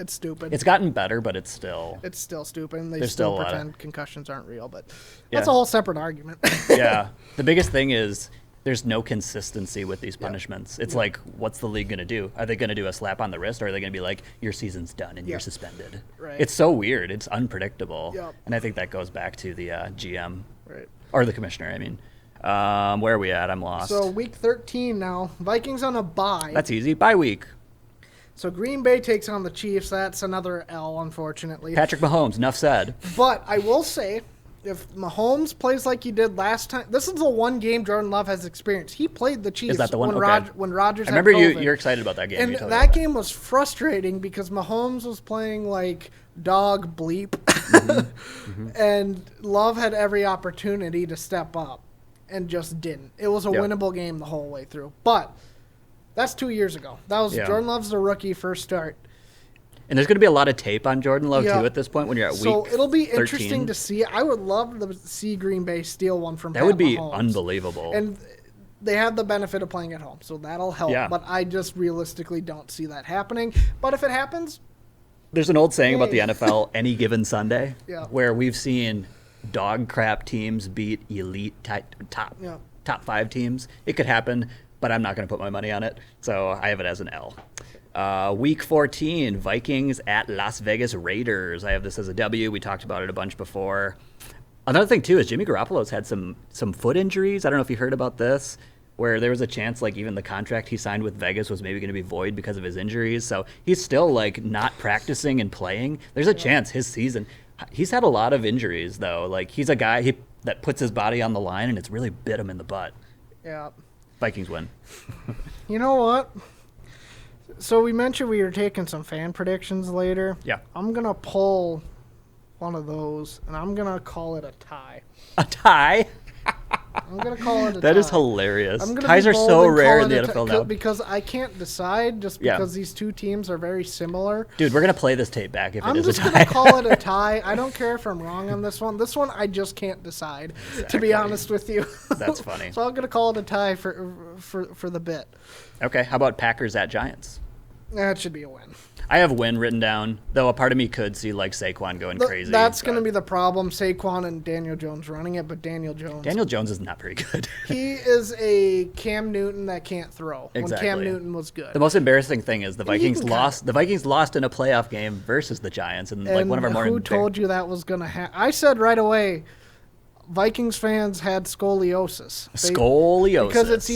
stupid. It's gotten better, but it's still... It's still stupid. And they There's still still a lot pretend concussions aren't real. But that's a whole separate argument. Yeah. The biggest thing is there's no consistency with these punishments. It's like, what's the league going to do? Are they going to do a slap on the wrist, or are they going to be like, your season's done and you're suspended? Right. It's so weird. It's unpredictable. Yep. And I think that goes back to the GM. Right. Or the commissioner, I mean. Where are we at? I'm lost. So week 13 now. Vikings on a bye. That's easy. Bye week. So Green Bay takes on the Chiefs. That's another L, unfortunately. Patrick Mahomes, enough said. But I will say, if Mahomes plays like he did last time, this is the one game Jordan Love has experienced. He played the Chiefs Is that the one? when Rodgers had I remember COVID. you're excited about that game. And You told me that about game was frustrating because Mahomes was playing like dog bleep. And Love had every opportunity to step up and just didn't. It was a winnable game the whole way through. But that's 2 years ago. That was Jordan Love's a rookie first start. And there's going to be a lot of tape on Jordan Love, too, at this point when you're at week 13. So it'll be interesting to see. I would love to see Green Bay steal one from That would be Mahomes. unbelievable. And they have the benefit of playing at home, so that'll help. Yeah. But I just realistically don't see that happening. But if it happens... There's an old saying about the NFL, any given Sunday, Yeah. where we've seen dog crap teams beat elite top 5 teams. It could happen, but I'm not going to put my money on it. So I have it as an L. Week 14, Vikings at Las Vegas Raiders. I have this as a W. We talked about it a bunch before. Another thing, too, is Jimmy Garoppolo's had some foot injuries. I don't know if you heard about this, where there was a chance, even the contract he signed with Vegas was maybe going to be void because of his injuries. So he's still, not practicing and playing. There's a chance his season... He's had a lot of injuries, though. Like, he's a guy that puts his body on the line, and it's really bit him in the butt. Yeah. Vikings win. You know what? So we mentioned we were taking some fan predictions later. Yeah. I'm going to pull one of those, and I'm going to call it a tie. A tie? I'm going to call it a tie. That is hilarious. I'm gonna Ties be are bold so and rare call in the it a NFL now. because I can't decide just because these two teams are very similar. Dude, we're going to play this tape back if it I'm is a just tie. going to call it a tie. I don't care if I'm wrong on this one. This one, I just can't decide, to be honest with you. That's funny. So I'm going to call it a tie for the bit. Okay, how about Packers at Giants? That should be a win. I have win written down, though a part of me could see like Saquon going crazy. That's going to be the problem. Saquon and Daniel Jones running it, but Daniel Jones is not very good. he is a Cam Newton that can't throw. Exactly. When Cam Newton was good. The most embarrassing thing is the Vikings lost. The Vikings lost in a playoff game versus the Giants, and like one of our more. Who told you that was going to happen? I said right away. Vikings fans had scoliosis. Scoliosis. Because it's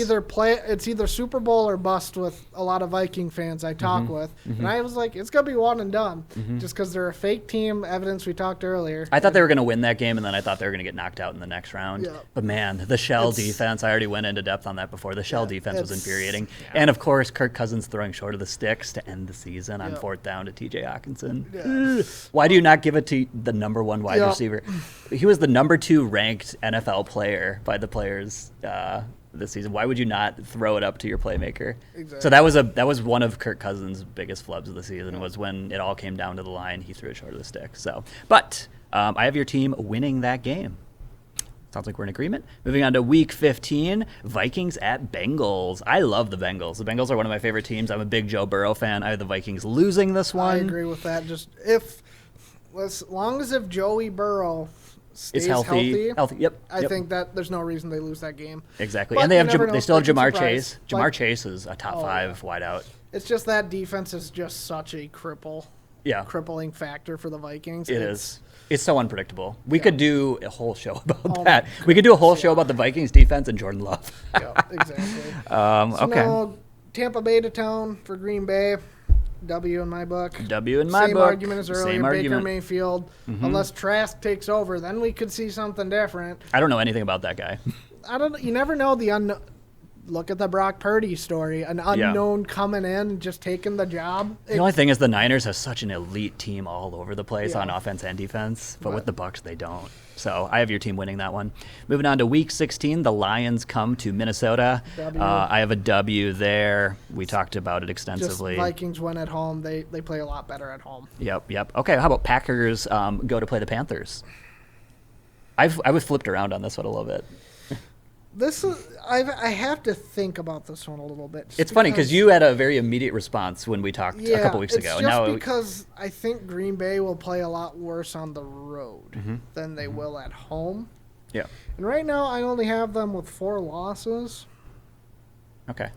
either Super Bowl or bust with a lot of Viking fans I talk with. And I was like, it's going to be one and done. Just because they're a fake team, evidence we talked earlier. I thought they were going to win that game, and then I thought they were going to get knocked out in the next round. Yeah. But man, the shell defense, I already went into depth on that before. The shell defense was infuriating. Yeah. And of course, Kirk Cousins throwing short of the sticks to end the season on fourth down to TJ Hawkinson. Yeah. Why do you not give it to the number one wide receiver? He was the number 2 ranked NFL player by the players this season. Why would you not throw it up to your playmaker? Exactly. So that was one of Kirk Cousins' biggest flubs of the season was when it all came down to the line, he threw it short of the stick. So, but I have your team winning that game. Sounds like we're in agreement. Moving on to Week 15, Vikings at Bengals. I love the Bengals. The Bengals are one of my favorite teams. I'm a big Joe Burrow fan. I have the Vikings losing this one. I agree with that. Just as long as if Joey Burrow stays healthy. Yep. I think that there's no reason they lose that game. Exactly. But And they still have Jamar Chase. Jamar Like, Chase is a top 5 wideout. It's just that defense is just such a crippling factor for the Vikings. It is. It's so unpredictable. We could do a whole show about that. We could do a whole show about the Vikings defense and Jordan Love. Yeah, exactly. Okay. Now, Tampa Bay to town for Green Bay. W in my book. W in my book. Same argument as earlier. Same Baker argument. Mayfield. Unless Trask takes over, then we could see something different. I don't know anything about that guy. You never know the unknown. Look at the Brock Purdy story. An unknown coming in and just taking the job. The only thing is the Niners have such an elite team all over the place on offense and defense, but with the Bucs they don't. So I have your team winning that one. Moving on to Week 16, the Lions come to Minnesota. I have a W there. We talked about it extensively. Just Vikings win at home. They play a lot better at home. Yep. Okay, how about Packers go to play the Panthers? I was flipped around on this one a little bit. I have to think about this one a little bit. It's funny because you had a very immediate response when we talked a couple weeks ago. It's just because I think Green Bay will play a lot worse on the road than they will at home. Yeah. And right now I only have them with 4 losses. Okay.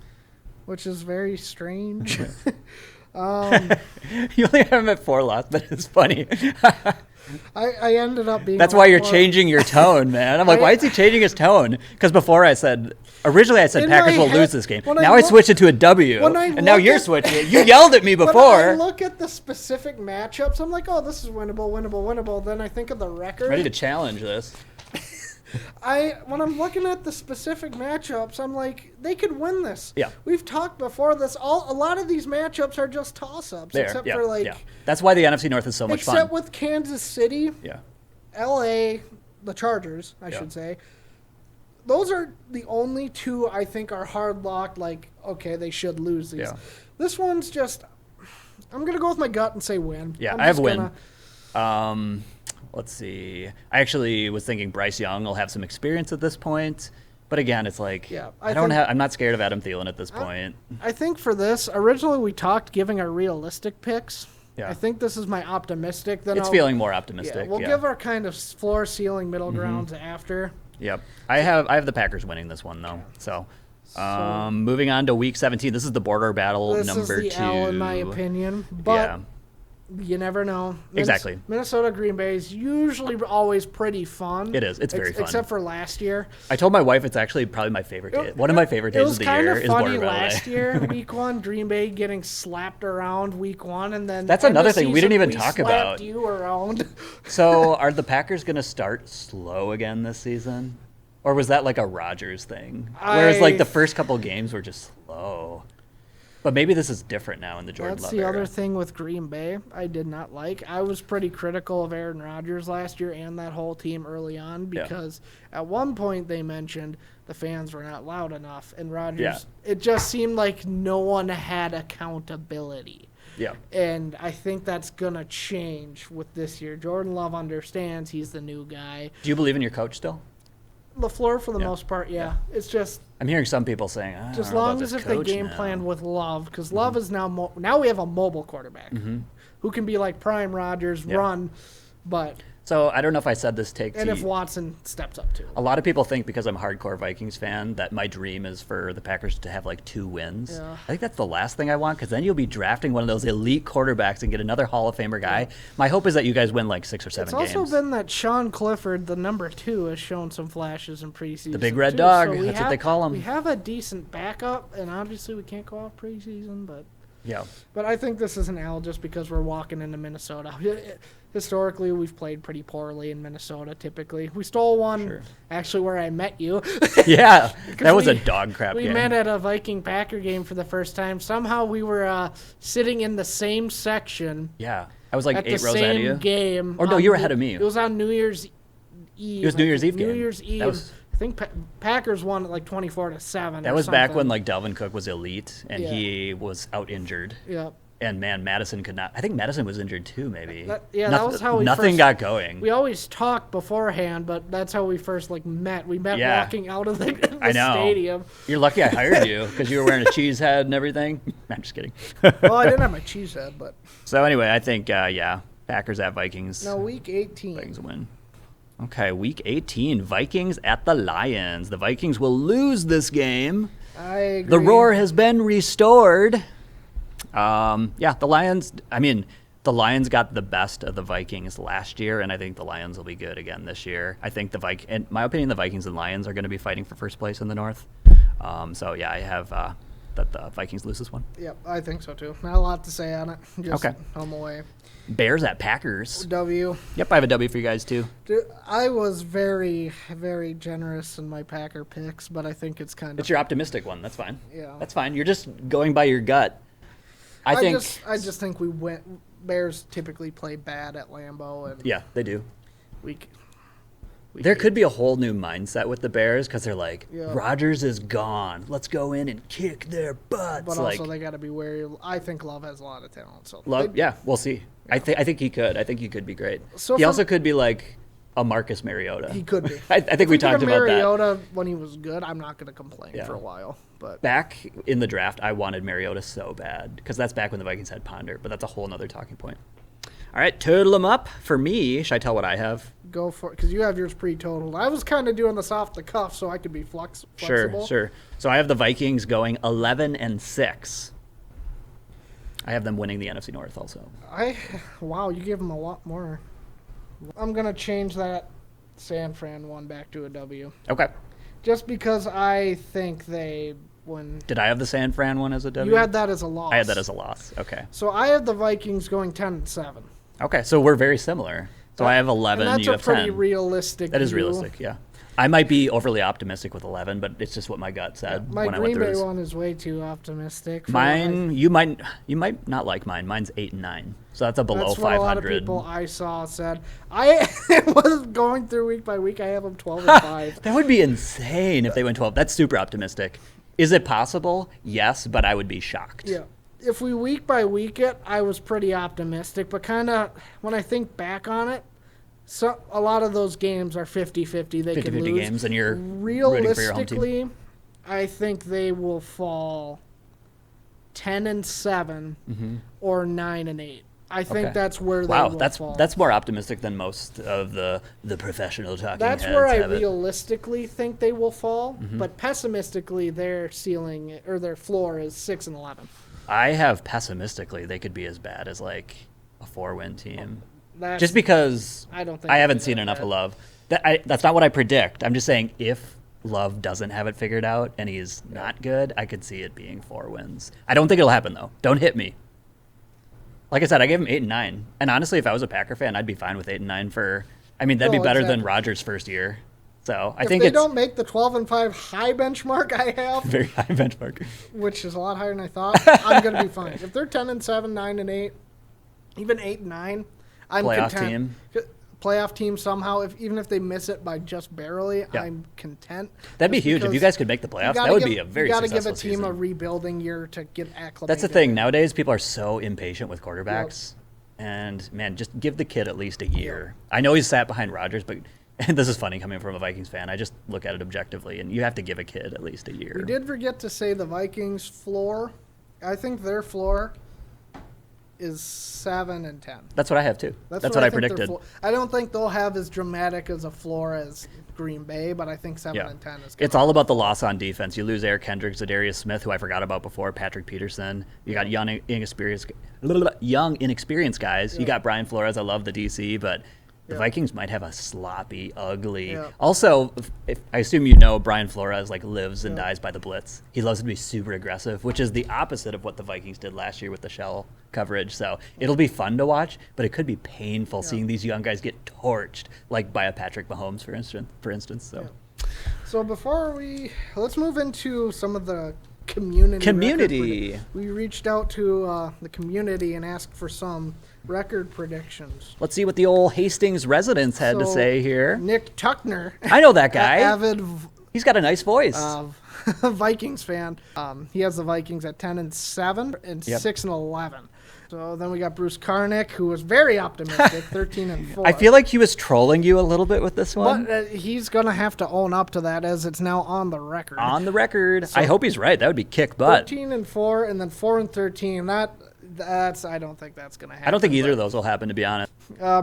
Which is very strange. You only have them at 4 losses, but it's funny. I ended up being. That's why you're changing your tone, man. I'm like, why is he changing his tone? Because before originally I said Packers will lose this game. Now I switched it to a W, and now you're switching it. You yelled at me before. When I look at the specific matchups, I'm like, oh, this is winnable. Then I think of the record. Ready to challenge this. When I'm looking at the specific matchups, I'm like, they could win this. Yeah. We've talked before this. A lot of these matchups are just toss-ups, except for That's why the NFC North is so much fun. Except with Kansas City, yeah, LA, the Chargers, I should say. Those are the only 2 I think are hard locked. Like, okay, they should lose these. Yeah. This one's just. I'm gonna go with my gut and say win. Yeah, I have win. Let's see. I actually was thinking Bryce Young will have some experience at this point, but again, it's like I'm not scared of Adam Thielen at this point. I think for this, originally we talked giving our realistic picks. Yeah. I think this is my optimistic. It's feeling more optimistic. We'll give our kind of floor, ceiling, middle grounds after. Yep. I have the Packers winning this one though. So moving on to Week 17. This is the border battle number 2. This is the L in my opinion, but. You never know. Exactly. Minnesota Green Bay is usually always pretty fun. It is. It's very fun. Except for last year. I told my wife it's actually probably my favorite day. One of my favorite days of the year is Border It was kind of funny Battle last Day. year, week 1, Green Bay getting slapped around week 1, and then That's another thing we didn't even talk slapped about. You around. So are the Packers going to start slow again this season? Or was that like a Rodgers thing? Whereas like the first couple games were just slow. But maybe this is different now in the Jordan Love That's the era. other thing with Green Bay I did not like. I was pretty critical of Aaron Rodgers last year and that whole team early on because at one point they mentioned the fans were not loud enough. And Rodgers, it just seemed like no one had accountability. Yeah. And I think that's going to change with this year. Jordan Love understands he's the new guy. Do you believe in your coach still? LaFleur, for the most part, yeah. It's just... I'm hearing some people saying, I don't As know about long as this if they coach game now. plan with Love, because Love is now now we have a mobile quarterback who can be like prime Rodgers, run, but So I don't know if I said this take and to if Watson steps up too. A lot of people think because I'm a hardcore Vikings fan that my dream is for the Packers to have like 2 wins. Yeah. I think that's the last thing I want because then you'll be drafting one of those elite quarterbacks and get another Hall of Famer guy. My hope is that you guys win like 6 or 7 games. It's also been that Sean Clifford, the number 2, has shown some flashes in preseason. The big red too. dog, So that's what they call him. We have a decent backup, and obviously we can't go off preseason, but Yeah. I think this is an L just because we're walking into Minnesota. Historically, we've played pretty poorly in Minnesota, typically. We stole one, actually, where I met you. Yeah, that was a we- dog crap We game. met at a Viking-Packer game for the first time. Somehow we were sitting in the same section Yeah, I was like at 8 the rows ahead of you. same game. Or no, on you were New- ahead of me. It was on New Year's Eve. It was New Year's Eve New game. Year's Eve. That was- I think Packers won at like 24-7. That was back when like Dalvin Cook was elite and Yeah. he was out injured. Yeah. And man, Madison could not. I think Madison was injured too, maybe. That was how we nothing first- got going. We always talked beforehand, but that's how we first met. We met Yeah. walking out of the I know. stadium. You're lucky I hired you because you were wearing a cheese head and everything. I'm just kidding. Well, I didn't have my cheese head, but So anyway, I think Packers at Vikings. no, week 18. Vikings win. Okay, week 18, Vikings at the Lions. The Vikings will lose this game. I agree. The roar has been restored. The Lions. I mean, the Lions got the best of the Vikings last year, and I think the Lions will be good again this year. I think in my opinion, the Vikings and Lions are going to be fighting for first place in the North. I have that the Vikings lose this one. Yep, I think so too. Not a lot to say on it. Just Okay. home away. Bears at Packers. W. Yep, I have a W for you guys too. Dude, I was very, very generous in my Packer picks, but I think it's kind of. It's your optimistic one. That's fine. Yeah. That's fine. You're just going by your gut. I just think we went. Bears typically play bad at Lambeau, and Yeah, they do. we There could be a whole new mindset with the Bears because they're like, Yeah. Rodgers is gone. Let's go in and kick their butts. But like, also they got to be wary. I think Love has a lot of talent. So we'll see. I think he could. I think he could be great. So he from- also could be like a Marcus Mariota. he could be. I think we talked about that. Mariota when he was good. I'm not going to complain Yeah. for a while, but Back in the draft, I wanted Mariota so bad because that's back when the Vikings had Ponder, but that's a whole other talking point. All right, total them up. For me, should I tell what I have? go for it because you have yours pre-totaled. I was kind of doing this off the cuff so I could be flexible. Sure. So I have the Vikings going 11-6. I have them winning the NFC North also. Wow, you gave them a lot more. I'm gonna change that San Fran one back to a W, Okay. just because I think they win. Did I have the San Fran one as a W? You had that as a loss. I had that as a loss. Okay. So I have the Vikings going 10-7. Okay, so we're very similar. So I have 11, and that's you a have pretty 10. realistic. That is view. realistic, yeah. I might be overly optimistic with 11, but it's just what my gut said My when I went Green through Bay this. one is way too optimistic. for Mine, you might not like mine. Mine's 8 and 9, so that's a below That's 500. what a lot of people I saw said. I was going through week by week. I have them 12-5. That would be insane if they went 12. That's super optimistic. Is it possible? Yes, but I would be shocked. Yeah. If we week by week it, I was pretty optimistic, but kind of when I think back on it, a lot of those games are 50-50. They could 50-50 lose. games, and you're rooting for your home team. Realistically, I think they will fall 10-7 or 9-8. I think Okay. that's where they Wow, will that's fall. more optimistic than most of the professional talking That's heads where I have it. realistically think they will fall, but pessimistically, their ceiling or their floor is 6-11. I have pessimistically they could be as bad as like a 4-win team. That's, Just because I don't think I haven't they seen do enough that. of Love. That's not what I predict. I'm just saying if Love doesn't have it figured out and he's not good, I could see it being 4 wins. I don't think it'll happen, though. Don't hit me. Like I said, I gave him 8 and 9. And honestly, if I was a Packer fan, I'd be fine with 8 and 9 for. I mean, that'd be better than Rodgers' first year. So I think if they it's don't make the 12-5 high benchmark I have, very high benchmark. which is a lot higher than I thought, I'm going to be fine. If they're 10-7, 9-8, even 8-9, I'm Playoff content. team. Playoff team somehow. Even if they miss it by just barely, Yeah. I'm content. That'd be Just huge if because you guys could make the playoffs. That would be a very You got to successful give a team season. a rebuilding year to get acclimated. That's the thing. Nowadays, people are so impatient with quarterbacks. And, man, just give the kid at least a year. I know he's sat behind Rodgers, but and this is funny coming from a Vikings fan. I just look at it objectively, and you have to give a kid at least a year. We did forget to say the Vikings' floor. I think their floor is 7-10. That's what I have, too. That's what think I their predicted. I don't think they'll have as dramatic as a floor as Green Bay, but I think 7-10 is good. It's all about the loss on defense. You lose Eric Kendricks, Zadarius Smith, who I forgot about before, Patrick Peterson. You got young, inexperienced guys. You got Brian Flores. I love the DC, but the Vikings might have a sloppy, ugly. Yeah. Also, if I assume you know, Brian Flores lives and dies by the blitz. He loves to be super aggressive, which is the opposite of what the Vikings did last year with the shell coverage. So it'll be fun to watch, but it could be painful seeing these young guys get torched, like by a Patrick Mahomes, for instance. So. So let's move into some of the community. We reached out to the community and asked for some record predictions. Let's see what the old Hastings residents had to say here. Nick Tuckner. I know that guy. Avid He's got a nice voice. Vikings fan. He has the Vikings at 10-7 and 6-11. So then we got Bruce Karnick, who was very optimistic, 13-4. I feel like he was trolling you a little bit with this one. But he's going to have to own up to that as it's now on the record. On the record. I hope he's right. That would be kick butt. 13-4 and then 4-13. That's I don't think that's going to happen. I don't think either of those will happen, to be honest.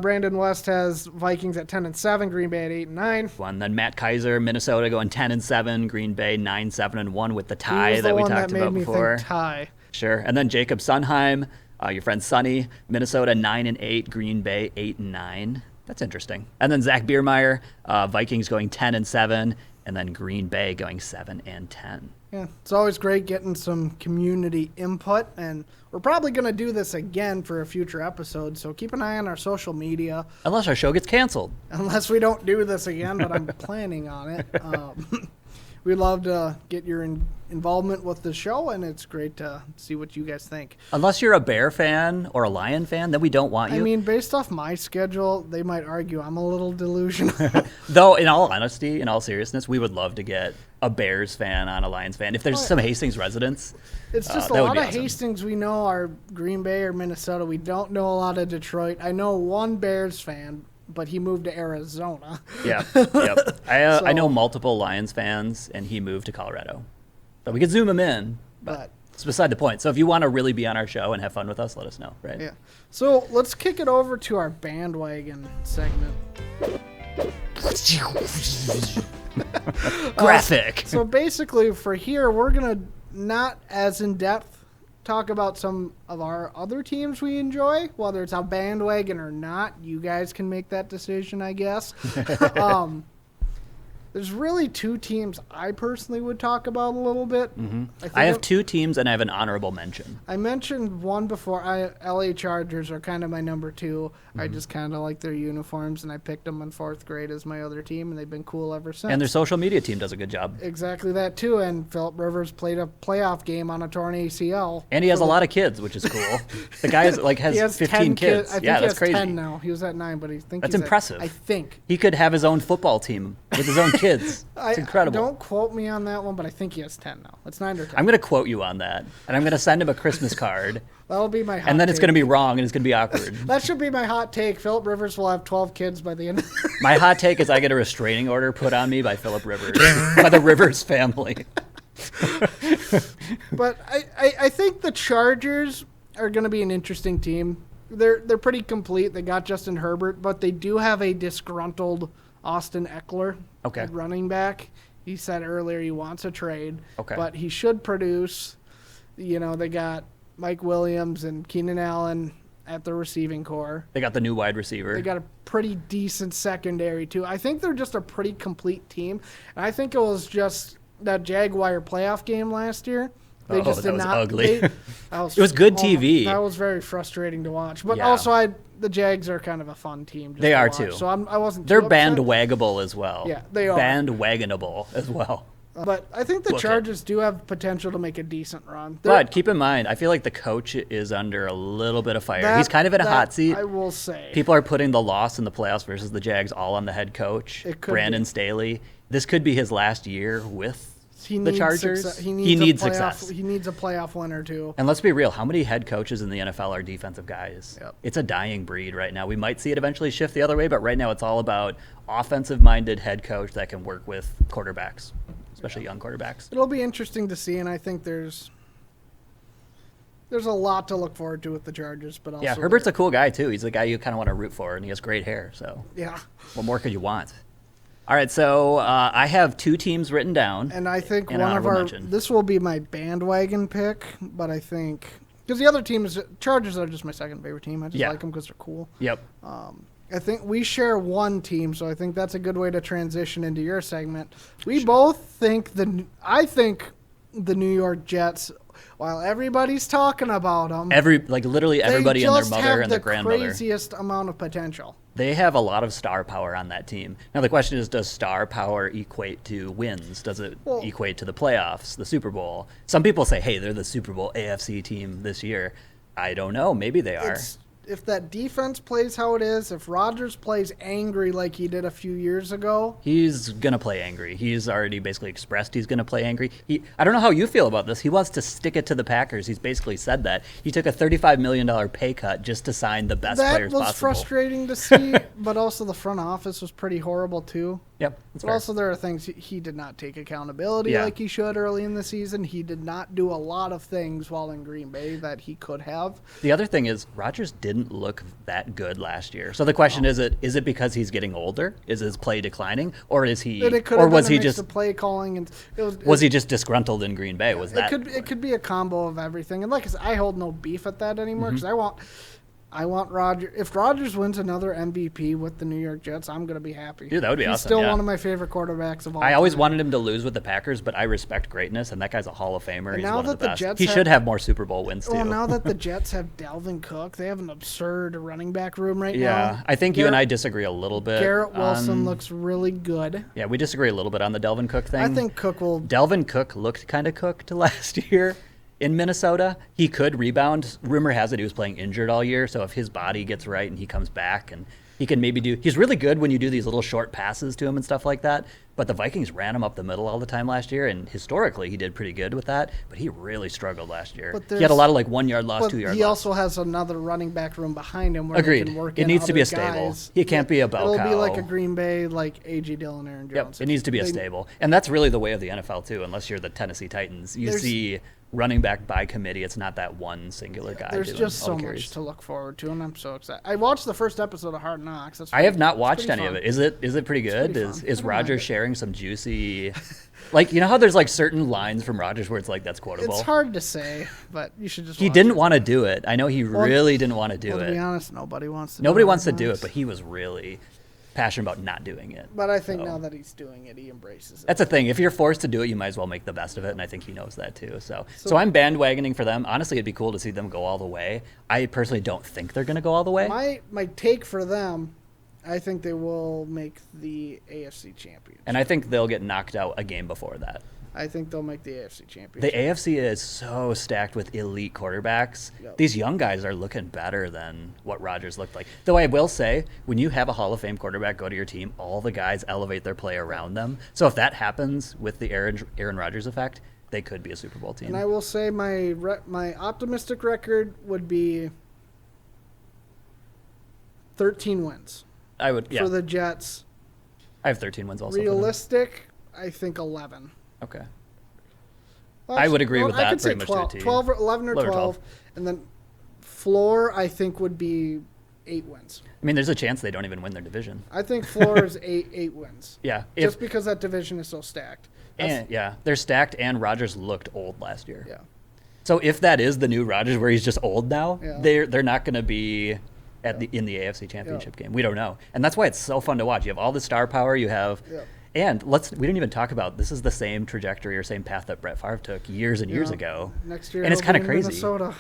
Brandon West has Vikings at 10-7, Green Bay at 8-9. And then Matt Kaiser, Minnesota going 10-7, Green Bay 9-7-1 with the He tie was the that we one talked made about me before. think tie. Sure. And then Jacob Sunheim, your friend Sonny, Minnesota 9-8, Green Bay 8-9. That's interesting. And then Zach Biermeyer, Vikings going 10-7, and then Green Bay going 7-10. Yeah, it's always great getting some community input, and we're probably going to do this again for a future episode, so keep an eye on our social media. Unless our show gets canceled. Unless we don't do this again, but I'm planning on it. We'd love to get your involvement with the show, and it's great to see what you guys think. Unless you're a Bear fan or a Lion fan, then we don't want you. I mean, based off my schedule, they might argue I'm a little delusional. Though, in all honesty, in all seriousness, we would love to get a Bears fan on a Lions fan. If there's some Hastings residents, It's just a that would lot be of awesome. Hastings we know are Green Bay or Minnesota. We don't know a lot of Detroit. I know one Bears fan, but he moved to Arizona. Yep. I know multiple Lions fans, and he moved to Colorado. So we could zoom him in, but it's beside the point. So if you want to really be on our show and have fun with us, let us know, right? Yeah. So let's kick it over to our bandwagon segment. Graphic. So basically, for here, we're going to not as in-depth talk about some of our other teams we enjoy, whether it's a bandwagon or not. You guys can make that decision, I guess. There's really two teams I personally would talk about a little bit. Mm-hmm. I have two teams, and I have an honorable mention. I mentioned one before. LA Chargers are kind of my number two. Mm-hmm. I just kind of like their uniforms, and I picked them in fourth grade as my other team, and they've been cool ever since. And their social media team does a good job. Exactly that, too. And Phillip Rivers played a playoff game on a torn ACL. And he has a lot of kids, which is cool. The guy has 15 kids. I think yeah, he that's has crazy. 10 now. He was at 9, but That's impressive. I think. He could have his own football team with his own kids. It's incredible. Don't quote me on that one, but I think he has 10 now. It's 9 or 10. I'm going to quote you on that, and I'm going to send him a Christmas card. That'll be my hot And then it's take. going to be wrong, and it's going to be awkward. That should be my hot take. Phillip Rivers will have 12 kids by the end of My hot take is I get a restraining order put on me by Phillip Rivers, by the Rivers family. But I think the Chargers are going to be an interesting team. They're pretty complete. They got Justin Herbert, but they do have a disgruntled Austin Eckler at running back. He said earlier he wants a trade, but he should produce. You know, they got Mike Williams and Keenan Allen at the receiving core. They got the new wide receiver. They got a pretty decent secondary, too. I think they're just a pretty complete team. And I think it was just that Jaguar playoff game last year. They just did that was not, ugly. it was good TV. That was very frustrating to watch. But Yeah. also, the Jags are kind of a fun team. They are, watch. too. So I wasn't They're too upset. bandwagonable as well. Yeah, they are. Bandwagonable as well. But I think the Book it. Chargers do have potential to make a decent run. But keep in mind, I feel like the coach is under a little bit of fire. He's kind of in a hot seat. I will say. People are putting the loss in the playoffs versus the Jags all on the head coach, It could Brandon be. Staley. This could be his last year with He the needs Chargers. success. He a needs playoff- success. He needs a playoff winner, too. And let's be real, how many head coaches in the NFL are defensive guys? Yep. It's a dying breed right now. We might see it eventually shift the other way, but right now it's all about offensive-minded head coach that can work with quarterbacks, especially young quarterbacks. It'll be interesting to see, and I think there's a lot to look forward to with the Chargers. But also, Yeah, Herbert's a cool guy, too. He's the guy you kind of want to root for, and he has great hair, so yeah. what more could you want? All right, so I have 2 teams written down. And I think And one of honorable our mention. this will be my bandwagon pick, but I think because the other teams, Chargers are just my second favorite team. I just Yeah. like them because they're cool. Yep. I think we share one team, so I think that's a good way to transition into your segment. We both think I think the New York Jets, while everybody's talking about them, Literally everybody and their mother and their the grandmother. craziest amount of potential. They have a lot of star power on that team. Now the question is, does star power equate to wins? Does it equate to the playoffs, the Super Bowl? Some people say, hey, they're the Super Bowl AFC team this year. I don't know. Maybe they are. If that defense plays how it is, if Rodgers plays angry like he did a few years ago, He's going to play angry. He's already basically expressed he's going to play angry. I don't know how you feel about this. He wants to stick it to the Packers. He's basically said that. He took a $35 million pay cut just to sign the best that players was possible. frustrating to see, but also the front office was pretty horrible too. Yep. That's But fair. also there are things he did not take accountability Yeah. like he should early in the season. He did not do a lot of things while in Green Bay that he could have. The other thing is Rodgers didn't look that good last year. So the question is it because he's getting older? Is his play declining, or is he, And it could or have was been a he mix just of play calling and was he just disgruntled in Green Bay? Was that it could be a combo of everything. And like I said, I hold no beef at that anymore because I want Rodgers. If Rodgers wins another MVP with the New York Jets, I'm gonna be happy. Dude, that would be He's awesome, still yeah. one of my favorite quarterbacks of all I always time. wanted him to lose with the Packers, but I respect greatness, and that guy's a Hall of Famer. And He's now one of that the the best. Jets He have- should have more Super Bowl wins too. Well, now that the Jets have Dalvin Cook, they have an absurd running back room right now. Yeah, I think you and I disagree a little bit. Garrett Wilson on- looks really good. Yeah, we disagree a little bit on the Delvin Cook thing. I think Cook will. Delvin Cook looked kind of cooked last year in Minnesota. He could rebound. Rumor has it he was playing injured all year, so if his body gets right and he comes back and he can maybe he's really good when you do these little short passes to him and stuff like that. But the Vikings ran him up the middle all the time last year, and historically he did pretty good with that, but he really struggled last year. But He had a there's- lot of 1 yard loss, But 2 yard he loss. also has another running back room behind him where he Agreed. can work It in needs to be other a stable. guys. He can't be a bell It'll be like cow. a Green Bay, like A.J. Dillon, Aaron Jones. Yep, it needs to be a stable. And that's really the way of the NFL, too, unless you're the Tennessee Titans. You There's- see running back by committee. It's not that one singular guy There's doing just all so the much carries. to look forward to, and I'm so excited. I watched the first episode of Hard Knocks. I have not It's watched pretty any of fun. it. Is it pretty good? pretty Is fun. is I don't mind Rodgers it. sharing some juicy, like, you know how there's like certain lines from Rodgers where it's like that's quotable. It's hard to say, but you should just. He watch didn't it. want to do it. I know he really didn't want to do Well, to be it. honest, nobody wants to. Nobody do wants to Hard do it, Knocks. but he was really passionate about not doing it. But I think So- now that he's doing it, he embraces it. That's the thing. If you're forced to do it, you might as well make the best of it, and I think he knows that too. So I'm bandwagoning for them. Honestly, it'd be cool to see them go all the way. I personally don't think they're going to go all the way. My take for them, I think they will make the AFC championship. And I think they'll get knocked out a game before that. I think they'll make the AFC championship. The AFC is so stacked with elite quarterbacks. Yep. These young guys are looking better than what Rodgers looked like. Though I will say, when you have a Hall of Fame quarterback go to your team, all the guys elevate their play around them. So if that happens with the Aaron Rodgers effect, they could be a Super Bowl team. And I will say my optimistic record would be 13 wins I would, yeah. for the Jets. I have 13 wins also. for them. Realistic, I think 11. Okay. Well, I would agree with I that could say pretty much to a 12, T. 12 or 11 or 11 or 12. 12. And then floor, I think, would be 8 wins. I mean, there's a chance they don't even win their division. I think floor is eight wins. Yeah. Just because that division is so stacked. And, yeah, they're stacked, and Rodgers looked old last year. Yeah. So if that is the new Rodgers, where he's just old now, Yeah. they're not going to be in the AFC Championship game. We don't know, and that's why it's so fun to watch. You have all the star power. You have, and we didn't even talk about this is the same trajectory or same path that Brett Favre took years and years ago. Next year, and it's kind of crazy. Minnesota.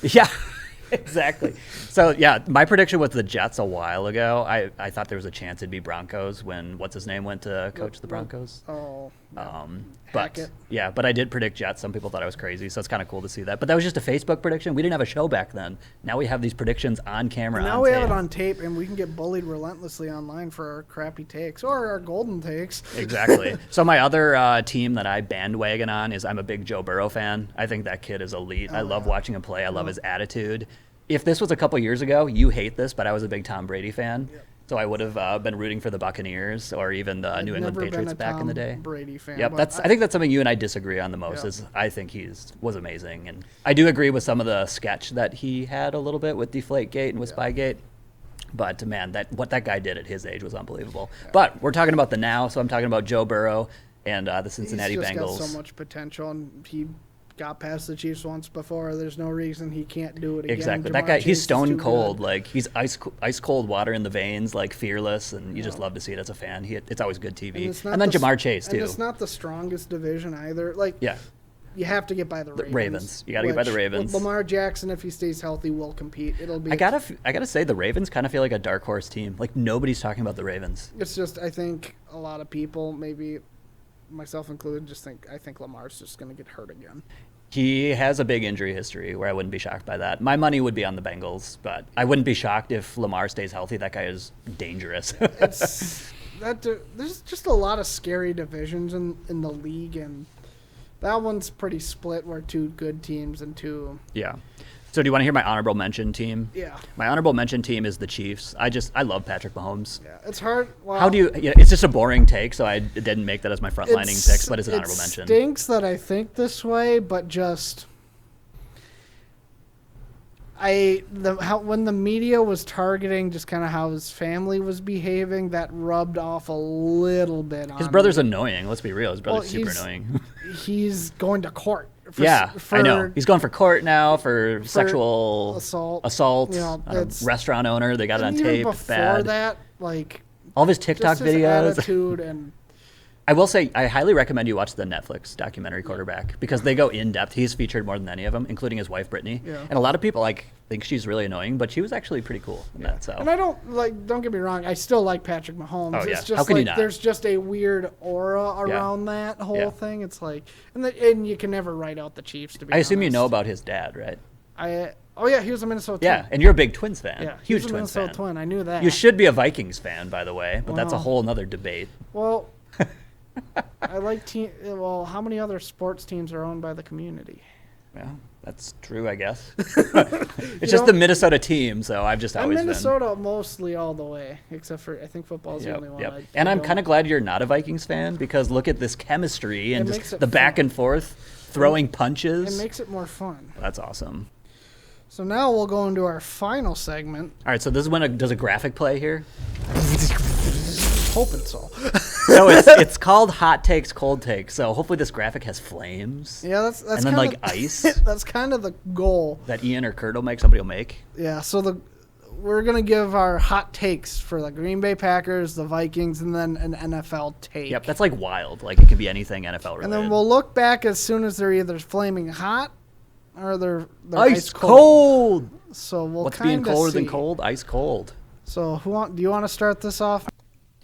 Yeah. Exactly. So, yeah, my prediction was the Jets a while ago. I thought there was a chance it'd be Broncos when what's-his-name went to coach the Broncos. Oh, But Hackett. yeah, but I did predict Jets. Some people thought I was crazy, so it's kind of cool to see that. But that was just a Facebook prediction. We didn't have a show back then. Now we have these predictions on camera. Now we have it on tape, and we can get bullied relentlessly online for our crappy takes or our golden takes. Exactly. So my other team that I bandwagon on is I'm a big Joe Burrow fan. I think that kid is elite. I love watching him play. I love his attitude. If this was a couple years ago, you hate this, but I was a big Tom Brady fan. Yep. So I would have been rooting for the Buccaneers or even the New England Patriots back in the day. Brady fan. Yep, I think that's something you and I disagree on the most. Is I think was amazing, and I do agree with some of the sketch that he had a little bit with Deflategate and with Spygate. But man, what that guy did at his age was unbelievable. Yeah. But we're talking about the now, so I'm talking about Joe Burrow and the Cincinnati Bengals. He's got so much potential, and he got past the Chiefs once before. There's no reason he can't do it again. Exactly. Jamar That guy, Chase he's stone cold. good. Like he's ice cold water in the veins, like fearless, and you just love to see it as a fan. It's always good TV. And then Jamar Chase too. And it's not the strongest division either. Like you have to get by the Ravens. You got to get by the Ravens. Lamar Jackson, if he stays healthy, will compete. It'll be. I gotta say the Ravens kind of feel like a dark horse team. Like nobody's talking about the Ravens. It's just I think a lot of people, maybe myself included, I think Lamar's just going to get hurt again. He has a big injury history where I wouldn't be shocked by that. My money would be on the Bengals, but I wouldn't be shocked if Lamar stays healthy. That guy is dangerous. There's just a lot of scary divisions in the league, and that one's pretty split where two good teams and two. Yeah. So do you want to hear my honorable mention team? Yeah. My honorable mention team is the Chiefs. I love Patrick Mahomes. Yeah, it's hard. Well, how do you? Yeah, it's just a boring take, so I didn't make that as my frontlining pick, but it's an honorable mention. It stinks that I think this way, but just when the media was targeting just kind of how his family was behaving, that rubbed off a little bit on his brother's annoying. Let's be real. His brother's super annoying. He's going to court. I know. He's going for court now for sexual assault. You know, restaurant owner. They got it on even tape. Before that, like all of his TikTok videos. Attitude and. I will say, I highly recommend you watch the Netflix documentary Quarterback because they go in depth. He's featured more than any of them, including his wife Brittany. Yeah. And a lot of people think she's really annoying, but she was actually pretty cool in that. So. And don't get me wrong, I still like Patrick Mahomes. Oh, yeah. It's just how can you not? There's just a weird aura around that whole thing. It's like, and you can never write out the Chiefs. To be honest. Assume you know about his dad, right? He was a Minnesota Twin. Yeah, and you're a big Twins fan. Yeah, huge Twins fan. Minnesota Twin. I knew that. You should be a Vikings fan, by the way, but that's a whole other debate. Well. I like Well, how many other sports teams are owned by the community? Well, that's true, I guess. It's just the Minnesota team, so I've just always been. Minnesota mostly all the way, except for I think football's the only one. And I'm kind of glad you're not a Vikings fan because look at this chemistry and just the back and forth, throwing punches. It makes it more fun. That's awesome. So now we'll go into our final segment. All right, so this is when does a graphic play here? Hoping so. No, it's called Hot Takes, Cold Takes. So hopefully this graphic has flames. Yeah, that's and then like ice. That's kind of the goal that Ian or Kurt will make. Somebody will make. Yeah. So we're gonna give our hot takes for the Green Bay Packers, the Vikings, and then an NFL take. Yep, that's like wild. Like it could be anything NFL related. And then we'll look back as soon as they're either flaming hot or they're ice cold. So we'll what's being colder than cold? Ice cold. So do you want to start this off?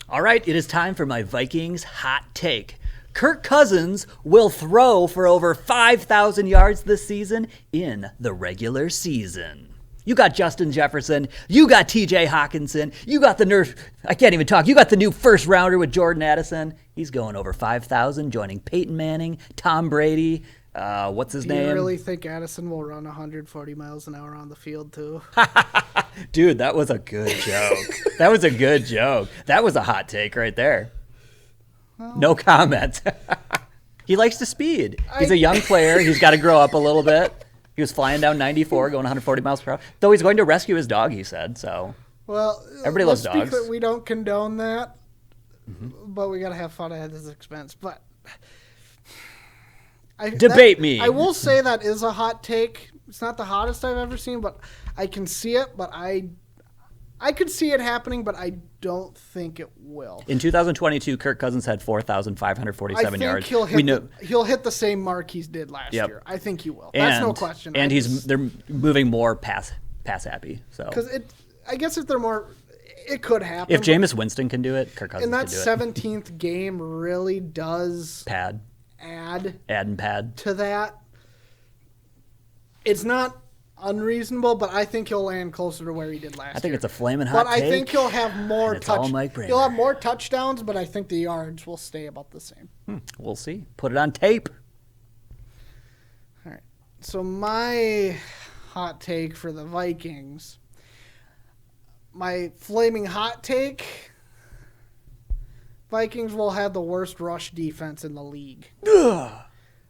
All right, it is time for my Vikings hot take. Kirk Cousins will throw for over 5,000 yards this season in the regular season. You got Justin Jefferson. You got TJ Hawkinson. You got I can't even talk. You got the new first rounder with Jordan Addison. He's going over 5,000, joining Peyton Manning, Tom Brady. What's his name? Do you really think Addison will run 140 miles an hour on the field, too? Dude, that was a good joke. That was a good joke. That was a hot take right there. Well, no comment. He likes to speed. He's a young player. He's got to grow up a little bit. He was flying down 94, going 140 miles per hour. Though he's going to rescue his dog, he said. So, well, everybody loves dogs. We don't condone that, but we got to have fun at his expense. But Debate me. I will say that is a hot take. It's not the hottest I've ever seen, but I can see it. But I could see it happening, but I don't think it will. In 2022, Kirk Cousins had 4,547 yards. He'll hit the same mark he did last year. I think he will. That's no question. And they're moving more pass happy. So because I guess if they're more, it could happen. If Jameis Winston can do it, Kirk Cousins can do it. And that 17th game really does add and pad to that. It's not unreasonable, but I think he'll land closer to where he did last year. I think it's a flaming hot take. But I think he'll have more He'll have more touchdowns, but I think the yards will stay about the same. We'll see. Put it on tape. All right. So my hot take for the Vikings, my flaming hot take, Vikings will have the worst rush defense in the league. Ugh.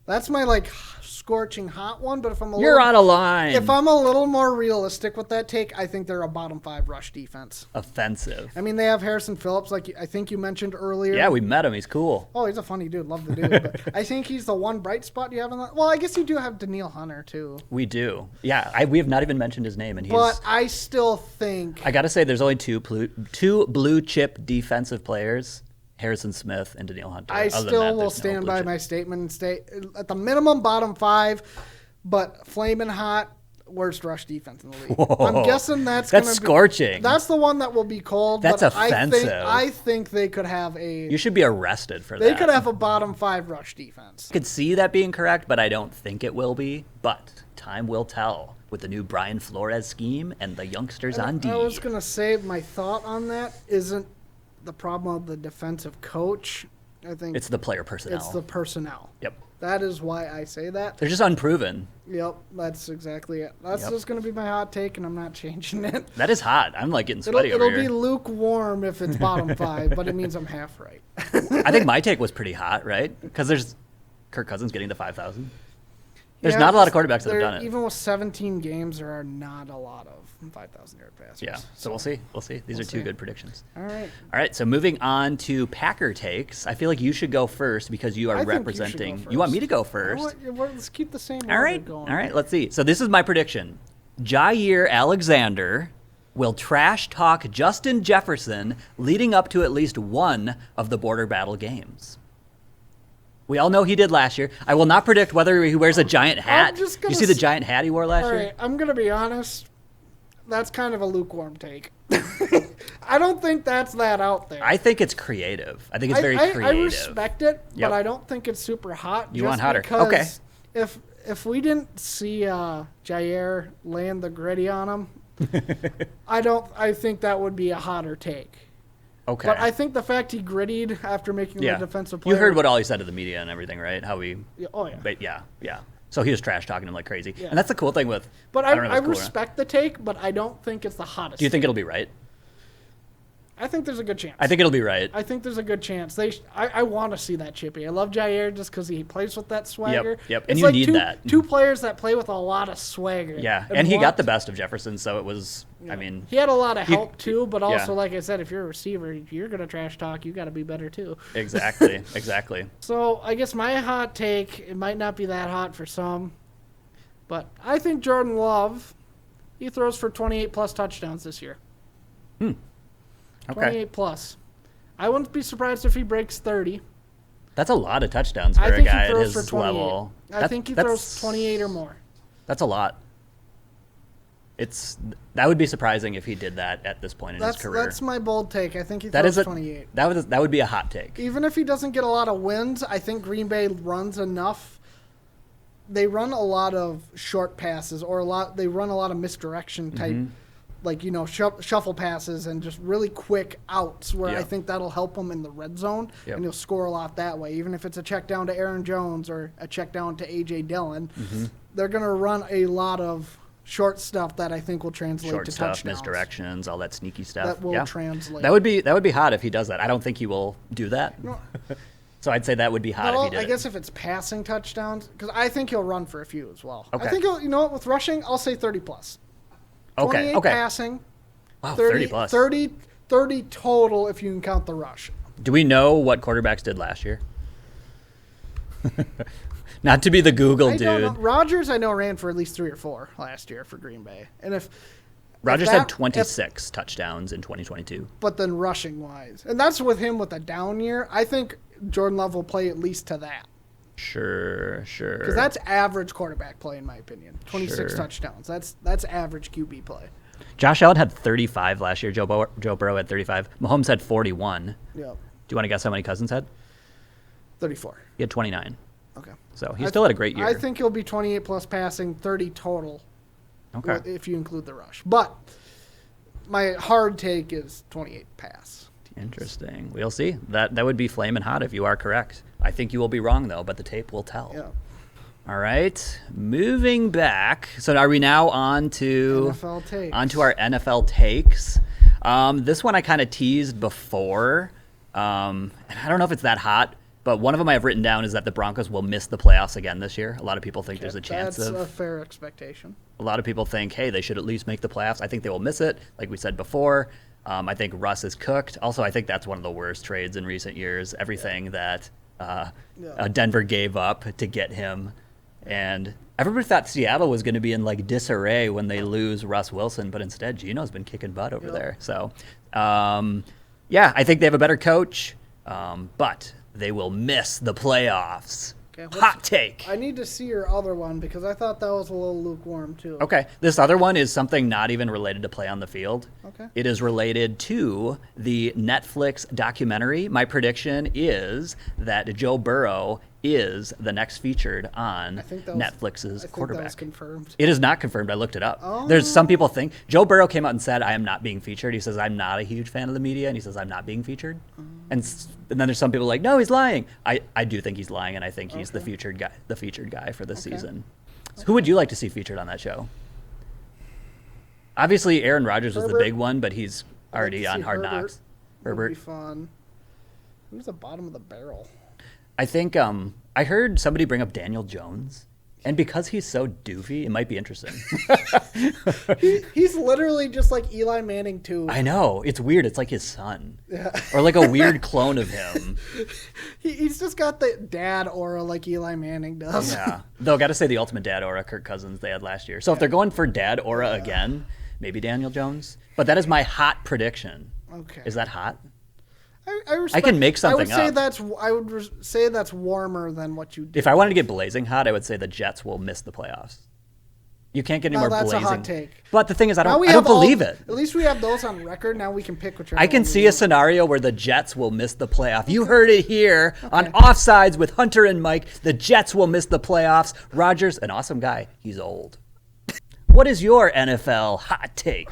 That's my scorching hot one, but if I'm You're out of line. If I'm a little more realistic with that take, I think they're a bottom 5 rush defense. Offensive. I mean, they have Harrison Phillips, like I think you mentioned earlier. Yeah, we met him. He's cool. Oh, he's a funny dude. Love the dude. But I think he's the one bright spot you have in that. Well, I guess you do have Danielle Hunter too. We do. Yeah, we have not even mentioned his name, and But I still think I gotta say, there's only two blue chip defensive players. Harrison Smith and Danielle Hunter. I still will stand by my statement and stay at the minimum bottom 5, but flaming hot, worst rush defense in the league. Whoa. I'm guessing that's scorching. That's the one that will be cold. That's but offensive. I think they could have a. You should be arrested for that. They could have a bottom 5 rush defense. I could see that being correct, but I don't think it will be. But time will tell with the new Brian Flores scheme and the youngsters on D. I was gonna say my thought on that isn't the problem of the defensive coach. I think it's the player personnel. It's the personnel. Yep. That is why I say that. They're just unproven. Yep, that's exactly it. That's just going to be my hot take, and I'm not changing it. That is hot. I'm getting sweaty over here. It'll be lukewarm if it's bottom 5, but it means I'm half right. I think my take was pretty hot, right? Because there's Kirk Cousins getting to 5,000. There's not a lot of quarterbacks that have done it. Even with 17 games, there are not a lot of 5,000-yard passers. Yeah, so we'll see. These are two good predictions. All right, so moving on to Packer takes. I feel like you should go first because you are representing. You want me to go first? Let's keep the same order going. All right, let's see. So this is my prediction. Jair Alexander will trash talk Justin Jefferson leading up to at least one of the border battle games. We all know he did last year. I will not predict whether he wears a giant hat. You see the giant hat he wore last year? All right, I'm going to be honest. That's kind of a lukewarm take. I don't think that's that out there. I think it's creative. I think it's very creative. I respect it, but I don't think it's super hot. You want hotter. Okay. If we didn't see Jair land the gritty on him, I think that would be a hotter take. Okay. But I think the fact he grittied after making the defensive play. You heard what all he said to the media and everything, right? How he. Oh, yeah. But yeah. So he was trash talking him like crazy. Yeah. And that's the cool thing with. But I respect the take, but I don't think it's the hottest. Do you think it'll be right? I think there's a good chance. I think it'll be right. I think there's a good chance. I want to see that chippy. I love Jair just because he plays with that swagger. Yep. And you need that. Two players that play with a lot of swagger. Yeah. And he got the best of Jefferson, so it was. I mean, he had a lot of help too. But also, like I said, if you're a receiver, you're gonna trash talk. You got to be better too. Exactly. So I guess my hot take, it might not be that hot for some, but I think Jordan Love, he throws for 28 plus touchdowns this year. Okay. 28 plus. I wouldn't be surprised if he breaks 30. That's a lot of touchdowns for a guy at his level. I think he throws 28 or more. That's a lot. That would be surprising if he did that at this point in his career. That's my bold take. I think he throws 28. That would be a hot take. Even if he doesn't get a lot of wins, I think Green Bay runs enough. They run a lot of short passes they run a lot of misdirection type shuffle passes and just really quick outs where I think that'll help them in the red zone, and you'll score a lot that way. Even if it's a check down to Aaron Jones or a check down to A.J. Dillon, they're going to run a lot of short stuff that I think will translate to touchdowns. Misdirections, all that sneaky stuff. That will translate. That would be hot if he does that. I don't think he will do that. No. So I'd say that would be hot if he did I guess if it's passing touchdowns, because I think he'll run for a few as well. Okay. I think with rushing, I'll say 30 plus. Okay. 28 passing. Wow, 30 plus. 30 total if you can count the rush. Do we know what quarterbacks did last year? Not to be the Google I don't know. dude. Rodgers, I know, ran for at least 3 or 4 last year for Green Bay. And if Rodgers that- had 26 touchdowns in 2022. but then rushing wise, and that's with him with a down year. I think Jordan Love will play at least to that. Sure. Because that's average quarterback play, in my opinion. 26 Sure. touchdowns. That's average QB play. Josh Allen had 35 last year. Joe Burrow had 35. Mahomes had 41. Yeah, Do you want to guess how many Cousins had? 34. He had 29. Okay. So he still had a great year. I think he'll be 28 plus passing, 30 total. Okay. If you include the rush. But my hard take is 28 pass. Interesting. We'll see. That would be flaming hot if you are correct. I think you will be wrong, though, but the tape will tell. Yeah. All right. Moving back. So are we now on to NFL takes. onto our NFL takes? This one I kind of teased before. And I don't know if it's that hot, but one of them I have written down is that the Broncos will miss the playoffs again this year. A lot of people think there's a chance That's of. a fair expectation. A lot of people think, hey, they should at least make the playoffs. I think they will miss it, like we said before. I think Russ is cooked. Also, I think that's one of the worst trades in recent years. Everything that Denver gave up to get him. And everybody thought Seattle was going to be in like disarray when they lose Russ Wilson, but instead Gino's been kicking butt over there. So, yeah, I think they have a better coach, but they will miss the playoffs. Okay, Hot take. I need to see your other one because I thought that was a little lukewarm too. Okay. This other one is something not even related to play on the field. Okay. It is related to the Netflix documentary. My prediction is that Joe Burrow is the next featured on Netflix's quarterback. That was confirmed. It is not confirmed. I looked it up. Oh. There's some people think Joe Burrow came out and said, I am not being featured. He says, I'm not a huge fan of the media. And he says, I'm not being featured. And then there's some people like, no, he's lying. I do think he's lying. And I think he's the featured guy for this season. So who would you like to see featured on that show? Obviously, Aaron Rodgers was the Herbert. big one, but he's already I'd like on to see Hard Herbert. Knocks. Would Herbert. be fun. Who's the bottom of the barrel? I think I heard somebody bring up Daniel Jones. And because he's so doofy, it might be interesting. He's literally just like Eli Manning too. I know. It's weird. It's like his son. Yeah. Or like a weird clone of him. He's just got the dad aura like Eli Manning does. Yeah. Though, got to say the ultimate dad aura, Kirk Cousins, they had last year. So if they're going for dad aura again, maybe Daniel Jones. But that is my hot prediction. Okay. Is that hot? I can make something I would say that's warmer than what you did. If I wanted to get blazing hot, I would say the Jets will miss the playoffs. You can't get any more that's blazing. a hot take. But the thing is, I don't believe it. At least we have those on record. Now we can pick whichever. I can one we see a want. scenario where the Jets will miss the playoff. You heard it here on Offsides with Hunter and Mike. The Jets will miss the playoffs. Rodgers, an awesome guy. He's old. What is your NFL hot take?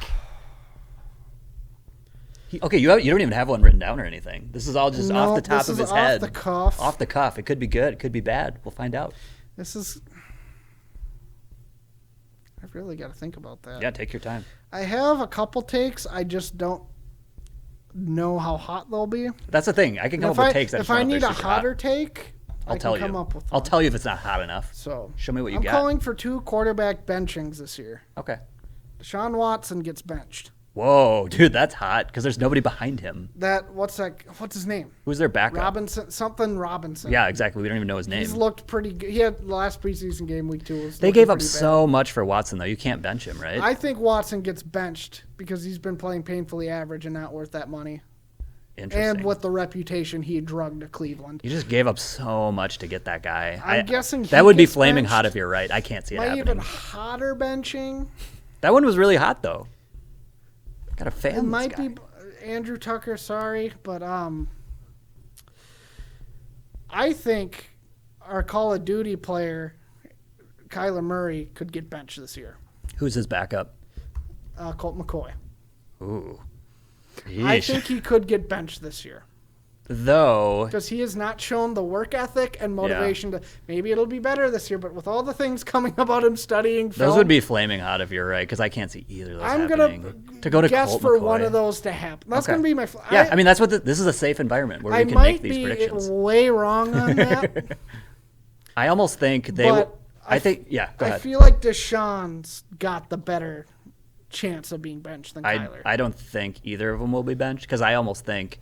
Okay, you don't even have one written down or anything. This is all just off the top of his head. Off the cuff. Off the cuff. It could be good. It could be bad. We'll find out. This is. I've really got to think about that. Yeah, take your time. I have a couple takes. I just don't know how hot they'll be. That's the thing. I can come up with takes. If I need a hotter take, I'll tell you. Come up with I'll one. tell you if it's not hot enough. So show me what you I'm got. I'm calling for 2 quarterback benchings this year. Okay. Deshaun Watson gets benched. Whoa, dude, that's hot because there's nobody behind him. What's his name? Who's their backup? Robinson. Yeah, exactly. We don't even know his name. He's looked pretty good. He had the last preseason game, week 2. They gave up so much for Watson, though. You can't bench him, right? I think Watson gets benched because he's been playing painfully average and not worth that money. Interesting. And with the reputation he drugged to Cleveland. You just gave up so much to get that guy. I'm guessing that would be gets flaming benched. hot if you're right. I can't see it happening. Even hotter benching. That one was really hot, though. Got a fan. It might be Andrew Tucker, sorry, but I think our Call of Duty player, Kyler Murray, could get benched this year. Who's his backup? Colt McCoy. Ooh. I think he could get benched this year. Though. Because he has not shown the work ethic and motivation to. Maybe it'll be better this year, but with all the things coming about him studying film. Those would be flaming hot if you're right, because I can't see either of those happening. I'm going to guess Colt for McCoy. one of those to happen. That's going to be my. Yeah, I mean, that's what this is a safe environment where we can make these predictions. I might be way wrong on that. I almost think they will. I think, yeah, go ahead. I feel like Deshaun's got the better chance of being benched than Kyler. I don't think either of them will be benched, because I almost think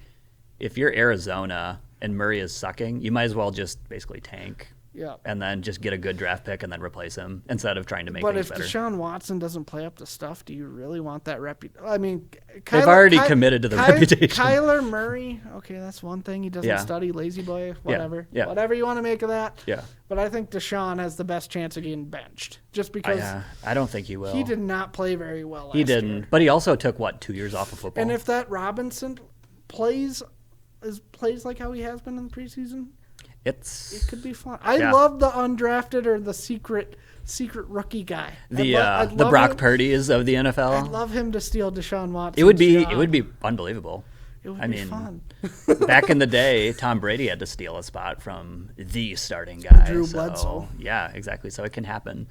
if you're Arizona and Murray is sucking, you might as well just basically tank Yeah. And then just get a good draft pick and then replace him instead of trying to make But things if better. Deshaun Watson doesn't play up to stuff, do you really want that reputation? I mean, They've already committed to the reputation. Kyler Murray, okay, that's one thing. He doesn't Yeah. study, lazy boy, whatever. Yeah. Whatever you want to make of that. Yeah. But I think Deshaun has the best chance of getting benched just because I don't think he will. he did not play very well last He didn't. year. But he also took, 2 years off of football? And if that Robinson plays like how he has been in the preseason, it could be fun. I love the undrafted or the secret rookie guy. The Brock Purdy's of the NFL. I'd love him to steal Deshaun Watson. It would be unbelievable. It would be fun. Back in the day, Tom Brady had to steal a spot from the starting guy. Drew Bledsoe. Yeah, exactly. So it can happen.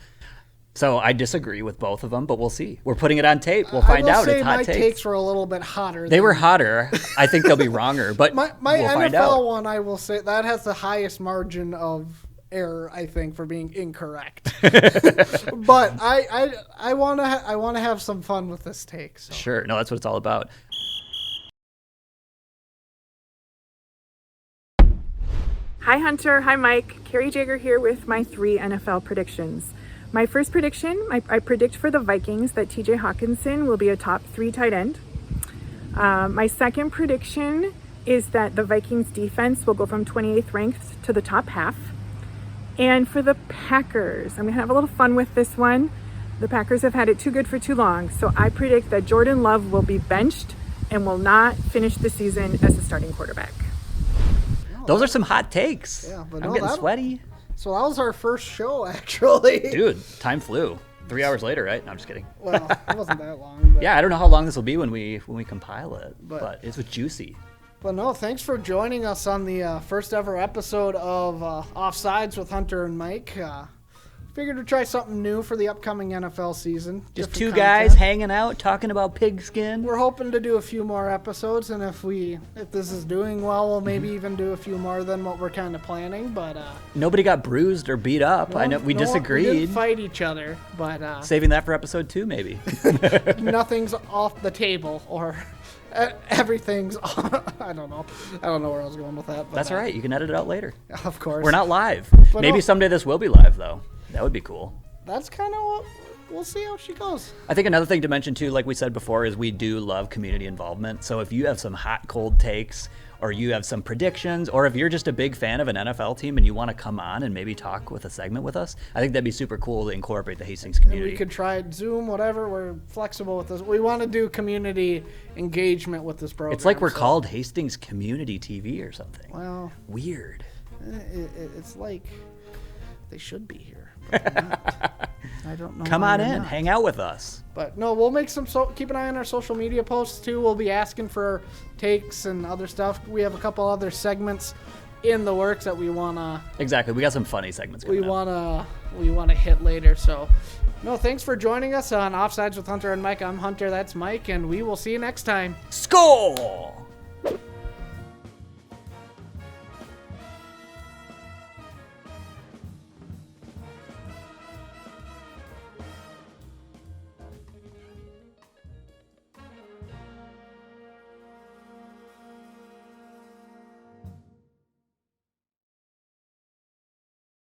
So I disagree with both of them, but we'll see. We're putting it on tape. We'll find out. It's hot my takes. takes were a little bit hotter. They were hotter. I think they'll be wronger, but my we'll find out. NFL one, I will say, that has the highest margin of error, I think, for being incorrect. But I want to have some fun with this take. So. Sure. No, that's what it's all about. Hi Hunter, hi Mike. Carrie Jager here with my 3 NFL predictions. My first prediction, I predict for the Vikings that TJ Hawkinson will be a top 3 tight end. My second prediction is that the Vikings defense will go from 28th ranked to the top half. And for the Packers, I'm gonna have a little fun with this one. The Packers have had it too good for too long. So I predict that Jordan Love will be benched and will not finish the season as the starting quarterback. Those are some hot takes. Yeah, but I'm getting sweaty. So that was our first show, actually. Dude, time flew. 3 hours later, right? No, I'm just kidding. Well, it wasn't that long. But, Yeah, I don't know how long this will be when we compile it, but it's juicy. But no, thanks for joining us on the first ever episode of Offsides with Hunter and Mike. Figured we'd try something new for the upcoming NFL season. Just Different 2 content. guys hanging out, talking about pigskin. We're hoping to do a few more episodes, and if this is doing well, we'll maybe Mm-hmm. even do a few more than what we're kind of planning. But Nobody got bruised or beat up. I know we we disagreed. didn't fight each other, but Saving that for episode 2, maybe. nothing's off the table or everything's. I don't know where I was going with that. But, That's all right. You can edit it out later. Of course, We're not live. But Maybe no- someday this will be live, though. That would be cool. That's kind of what we'll see how she goes. I think another thing to mention, too, like we said before, is we do love community involvement. So if you have some hot, cold takes, or you have some predictions, or if you're just a big fan of an NFL team and you want to come on and maybe talk with a segment with us, I think that'd be super cool to incorporate the Hastings community. We could try Zoom, whatever. We're flexible with this. We want to do community engagement with this program. It's like we're so- called Hastings Community TV or something. Well, Weird. it's like they should be here. But they're not. I don't know. Come why on they're in. not. Hang out with us. But no, we'll make keep an eye on our social media posts too. We'll be asking for takes and other stuff. We have a couple other segments in the works that we wanna Exactly. We got some funny segments coming up. we wanna hit later. So no, thanks for joining us on Offsides with Hunter and Mike. I'm Hunter, that's Mike, and we will see you next time. Score!